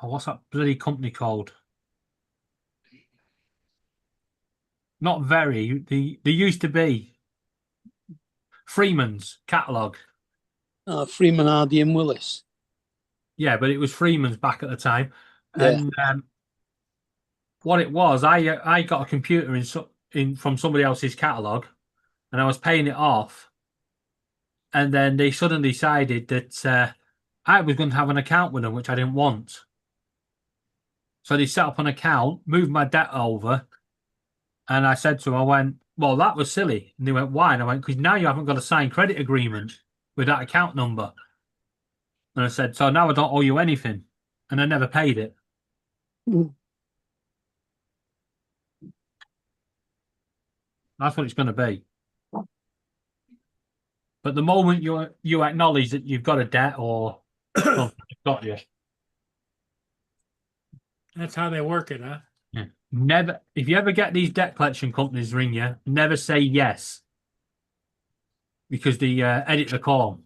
what's that bloody company called? Not very. They used to be Freeman's catalog. Freeman, Hardy and Willis. Yeah, but it was Freeman's back at the time. Yeah. And what it was, I got a computer in from somebody else's catalogue, and I was paying it off, and then they suddenly decided that I was going to have an account with them, which I didn't want. So they set up an account, moved my debt over, and I said to them, I went, well, that was silly. And they went, why? And I went, because now you haven't got a signed credit agreement with that account number. And I said, so now I don't owe you anything. And I never paid it. Mm. That's what it's going to be. But the moment you acknowledge that you've got a debt or something, it's got you. That's how they work it, huh? Yeah. Never, if you ever get these debt collection companies ring you, never say yes, because they edit the call.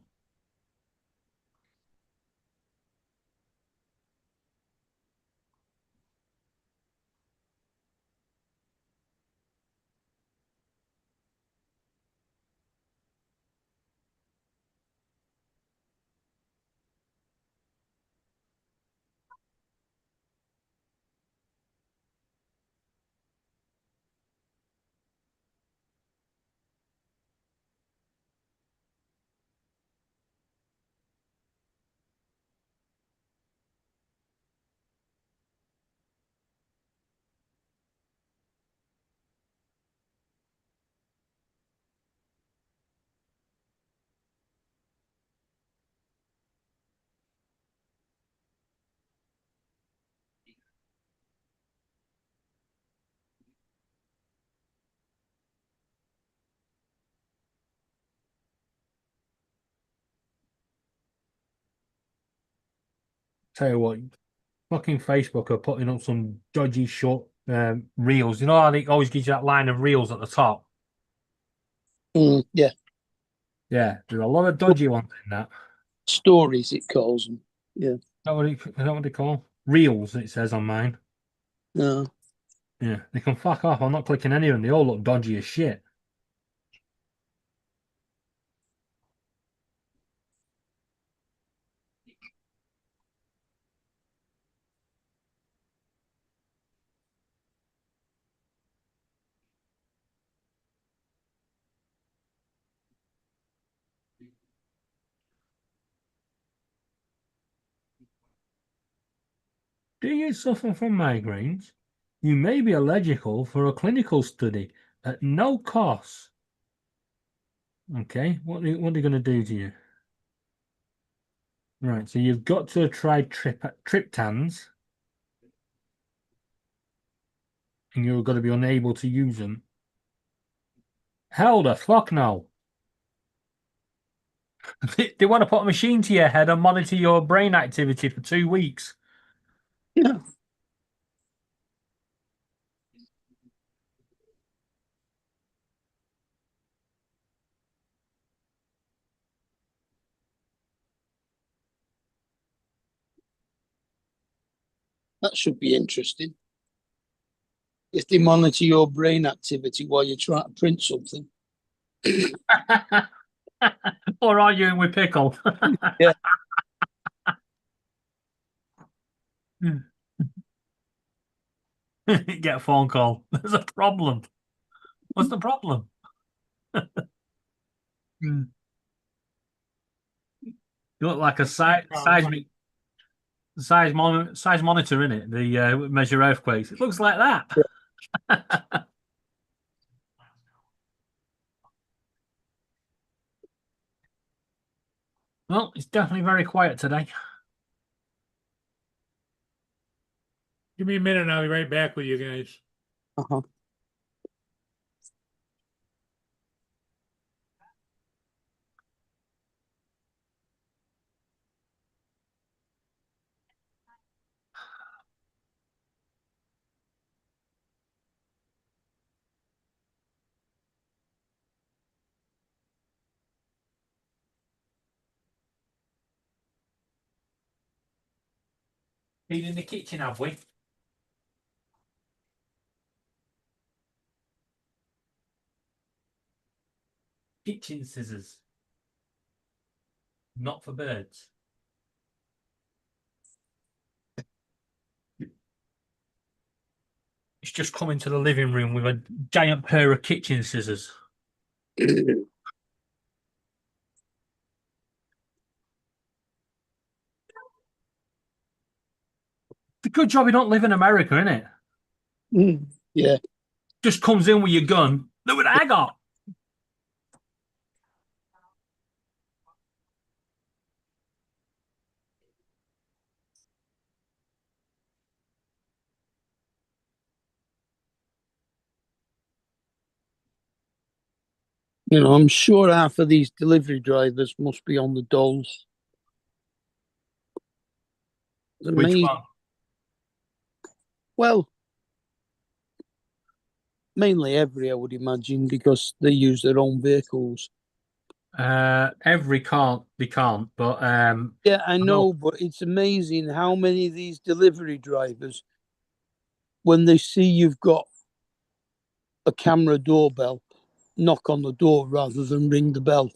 Tell you what, fucking Facebook are putting up some dodgy short reels. You know how they always gives you that line of reels at the top? Yeah, Yeah, there's a lot of dodgy ones in that. stories it calls them. Is that what they call? Reels, it says on mine. No, Yeah, they can fuck off. I'm not clicking any of them. They all look dodgy as shit. Do you suffer from migraines? You may be eligible for a clinical study at no cost. Okay, what are they going to do to you? Right, so you've got to try triptans, and you're going to be unable to use them. Hell the fuck no. They want to put a machine to your head and monitor your brain activity for 2 weeks. yeah, that should be interesting. If they monitor your brain activity while you're trying to print something. Or are you in with pickle? Yeah. Get a phone call. There's a problem. What's the problem? You look like a seismic size monitor in it. The measure earthquakes. It looks like that. Well, it's definitely very quiet today. Give me a minute and I'll be right back with you guys. Uh-huh. Been in the kitchen, have we? Kitchen scissors. Not for birds. just come into the living room with a giant pair of kitchen scissors. It's a good job you don't live in America, isn't it? Yeah. Just comes in with your gun. Look what I got. You know, I'm sure half of these delivery drivers must be on the doles. It's Which amazing. one? Well, mainly every, I would imagine, because they use their own vehicles. Every can't, they can't, but Yeah, I know. know, but it's amazing how many of these delivery drivers, when they see you've got a camera doorbell, knock on the door rather than ring the bell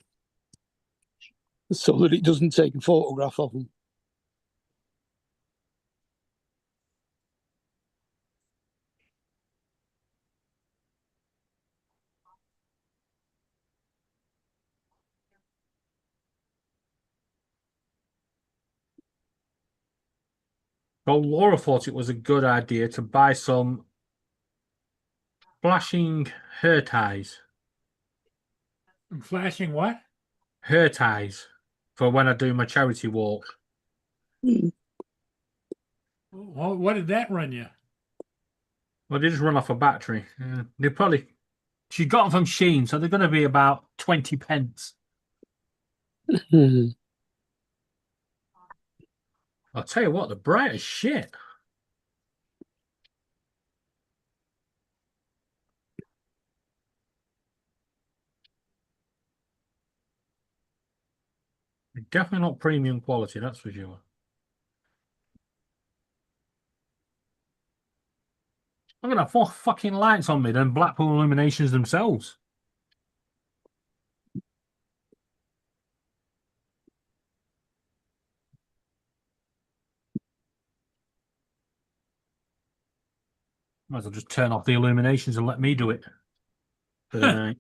so that it doesn't take a photograph of them. well, Laura thought it was a good idea to buy some flashing hair ties. Flashing what? Hair ties for when I do my charity walk. Well, what did that run you? Well, they just run off a battery. They probably she got them from Shein, so they're going to be about 20 pence. I'll tell you what, they're bright as shit. They're definitely not premium quality, that's for sure. I'm going to have 4 fucking lights on me than Blackpool Illuminations themselves. Might as well just turn off the illuminations and let me do it for the night.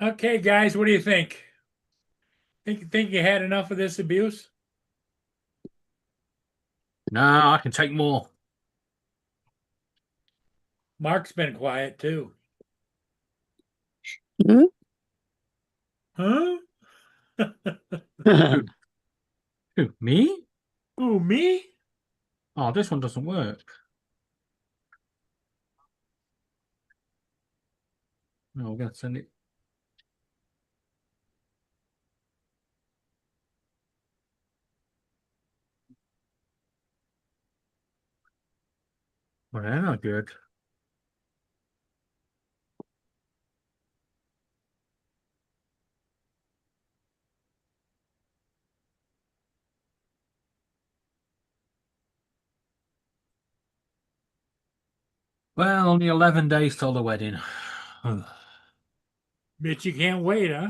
Okay, guys, what do you think? Think you had enough of this abuse? No, I can take more. Mark's been quiet too. Hmm? Huh? Who, me? Who, me? Oh, this one doesn't work. No, we're going to send it. Well, they're not good. Well, only 11 days till the wedding. Bet you can't wait, huh?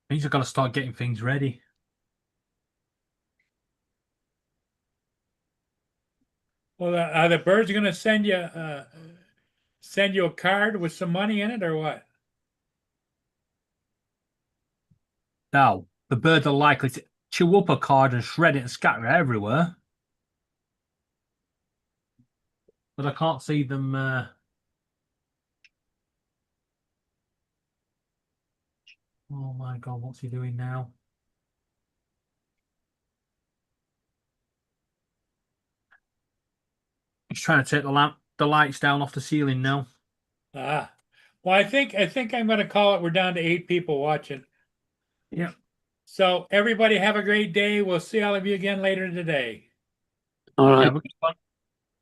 Means I've got to start getting things ready. Well, are the birds going to send you a card with some money in it, or what? Now, the birds are likely to chew up a card and shred it and scatter it everywhere. But I can't see them. Oh my God, what's he doing now? He's trying to take the lights down off the ceiling now. Ah, well, I think I'm going to call it. We're down to 8 people watching. Yeah. So everybody have a great day. We'll see all of you again later today. All right. Yeah, but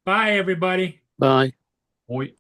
Bye, everybody. Bye. boy.